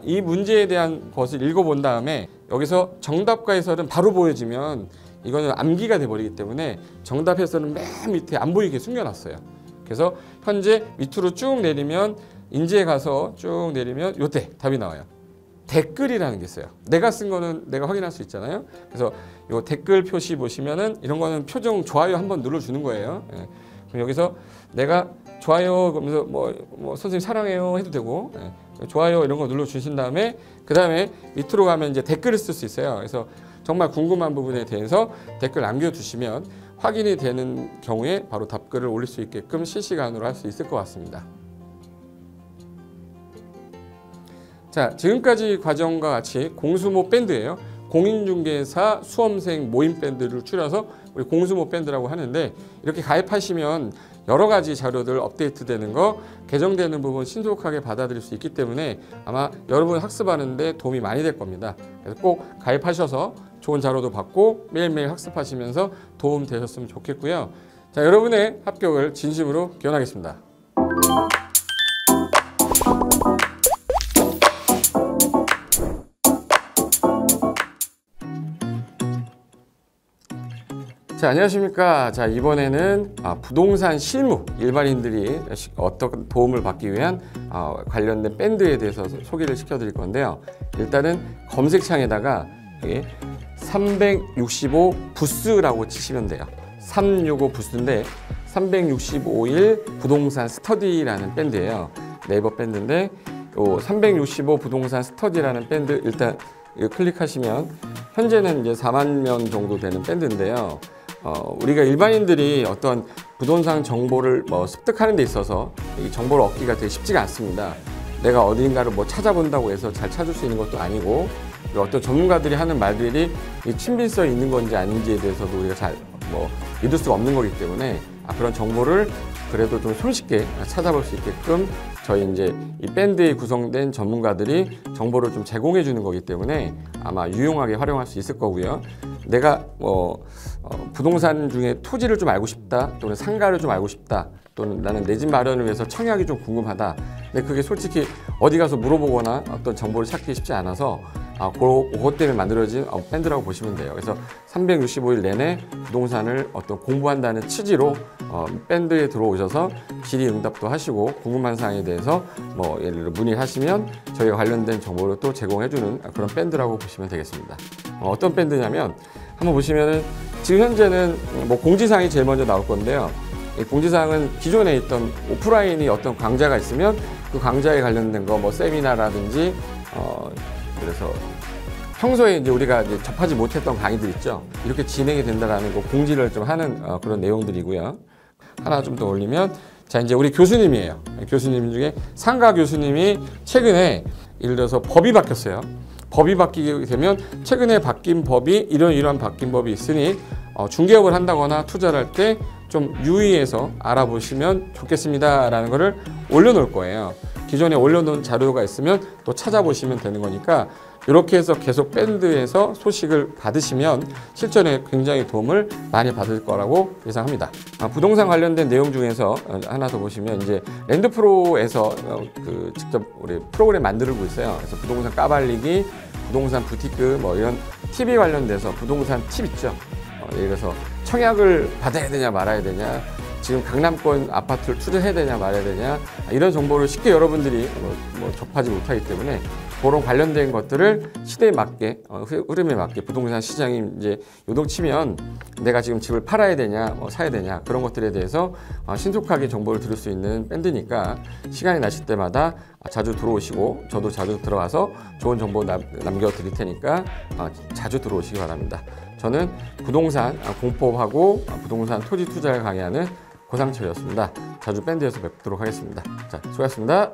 이 문제에 대한 것을 읽어본 다음에 여기서 정답과 해설은 바로 보여지면 이거는 암기가 돼버리기 때문에 정답 해설은 맨 밑에 안 보이게 숨겨놨어요. 그래서 현재 밑으로 쭉 내리면 인지에 가서 쭉 내리면 요때 답이 나와요. 댓글이라는 게 있어요. 내가 쓴 거는 내가 확인할 수 있잖아요. 그래서 요 댓글 표시 보시면은 이런 거는 표정 좋아요 한번 눌러주는 거예요. 그럼 여기서 내가 좋아요 그러면서 뭐 선생님 사랑해요 해도 되고 좋아요 이런 거 눌러주신 다음에 그 다음에 밑으로 가면 이제 댓글을 쓸 수 있어요. 그래서 정말 궁금한 부분에 대해서 댓글 남겨주시면 확인이 되는 경우에 바로 답글을 올릴 수 있게끔 실시간으로 할 수 있을 것 같습니다. 자, 지금까지 과정과 같이 공수모 밴드예요. 공인중개사 수험생 모임 밴드를 줄여서 우리 공수모 밴드라고 하는데 이렇게 가입하시면 여러 가지 자료들 업데이트되는 거, 개정되는 부분 신속하게 받아들일 수 있기 때문에 아마 여러분 학습하는데 도움이 많이 될 겁니다. 그래서 꼭 가입하셔서 좋은 자료도 받고 매일매일 학습하시면서 도움 되셨으면 좋겠고요. 자, 여러분의 합격을 진심으로 기원하겠습니다. 자, 안녕하십니까. 자, 이번에는 부동산 실무, 일반인들이 어떤 도움을 받기 위한 관련된 밴드에 대해서 소개를 시켜드릴 건데요. 일단은 검색창에다가 365 부스라고 치시면 돼요. 365 부스인데 365일 부동산 스터디라는 밴드예요. 네이버 밴드인데 365 부동산 스터디라는 밴드 일단 이거 클릭하시면 현재는 이제 4만 명 정도 되는 밴드인데요. 우리가 일반인들이 어떤 부동산 정보를 습득하는 데 있어서 이 정보를 얻기가 되게 쉽지가 않습니다. 내가 어딘가를 찾아본다고 해서 잘 찾을 수 있는 것도 아니고, 어떤 전문가들이 하는 말들이 친밀성이 있는 건지 아닌지에 대해서도 우리가 잘 믿을 수가 없는 거기 때문에 그런 정보를 그래도 좀 손쉽게 찾아볼 수 있게끔 저희 이제 이 밴드에 구성된 전문가들이 정보를 좀 제공해 주는 거기 때문에 아마 유용하게 활용할 수 있을 거고요. 내가 부동산 중에 토지를 좀 알고 싶다, 또는 상가를 좀 알고 싶다, 또는 나는 내 집 마련을 위해서 청약이 좀 궁금하다. 근데 그게 솔직히 어디 가서 물어보거나 어떤 정보를 찾기 쉽지 않아서 그것 때문에 만들어진 밴드라고 보시면 돼요. 그래서 365일 내내 부동산을 어떤 공부한다는 취지로 밴드에 들어오셔서 질의응답도 하시고 궁금한 사항에 대해서 예를 들어 문의를 하시면 저희가 관련된 정보를 또 제공해주는 그런 밴드라고 보시면 되겠습니다. 어떤 밴드냐면 한번 보시면은 지금 현재는 공지사항이 제일 먼저 나올 건데요. 이 공지사항은 기존에 있던 오프라인이 어떤 강좌가 있으면 그 강좌에 관련된 거 세미나라든지 그래서 평소에 이제 우리가 이제 접하지 못했던 강의들 있죠. 이렇게 진행이 된다라는 거 공지를 좀 하는 그런 내용들이고요. 하나 좀 더 올리면 자 이제 우리 교수님이에요. 교수님 중에 상가 교수님이 최근에 예를 들어서 법이 바뀌었어요. 법이 바뀌게 되면 최근에 바뀐 법이 이러한 바뀐 법이 있으니 중개업을 한다거나 투자를 할 때 좀 유의해서 알아보시면 좋겠습니다라는 거를 올려놓을 거예요. 기존에 올려놓은 자료가 있으면 또 찾아보시면 되는 거니까 이렇게 해서 계속 밴드에서 소식을 받으시면 실전에 굉장히 도움을 많이 받을 거라고 예상합니다. 부동산 관련된 내용 중에서 하나 더 보시면 이제 랜드프로에서 직접 우리 프로그램 만들고 있어요. 그래서 부동산 까발리기, 부동산 부티크 이런 TV 관련돼서 부동산 팁 있죠. 예를 들어서 청약을 받아야 되냐 말아야 되냐, 지금 강남권 아파트를 투자해야 되냐 말아야 되냐, 이런 정보를 쉽게 여러분들이 접하지 못하기 때문에 그런 관련된 것들을 시대에 맞게 흐름에 맞게 부동산 시장이 이제 요동치면 내가 지금 집을 팔아야 되냐 사야 되냐 그런 것들에 대해서 신속하게 정보를 들을 수 있는 밴드니까 시간이 나실 때마다 자주 들어오시고 저도 자주 들어와서 좋은 정보 남겨드릴 테니까 자주 들어오시기 바랍니다. 저는 부동산 공법하고 부동산 토지 투자를 강의하는 고상철이었습니다. 자주 밴드에서 뵙도록 하겠습니다. 자, 수고하셨습니다.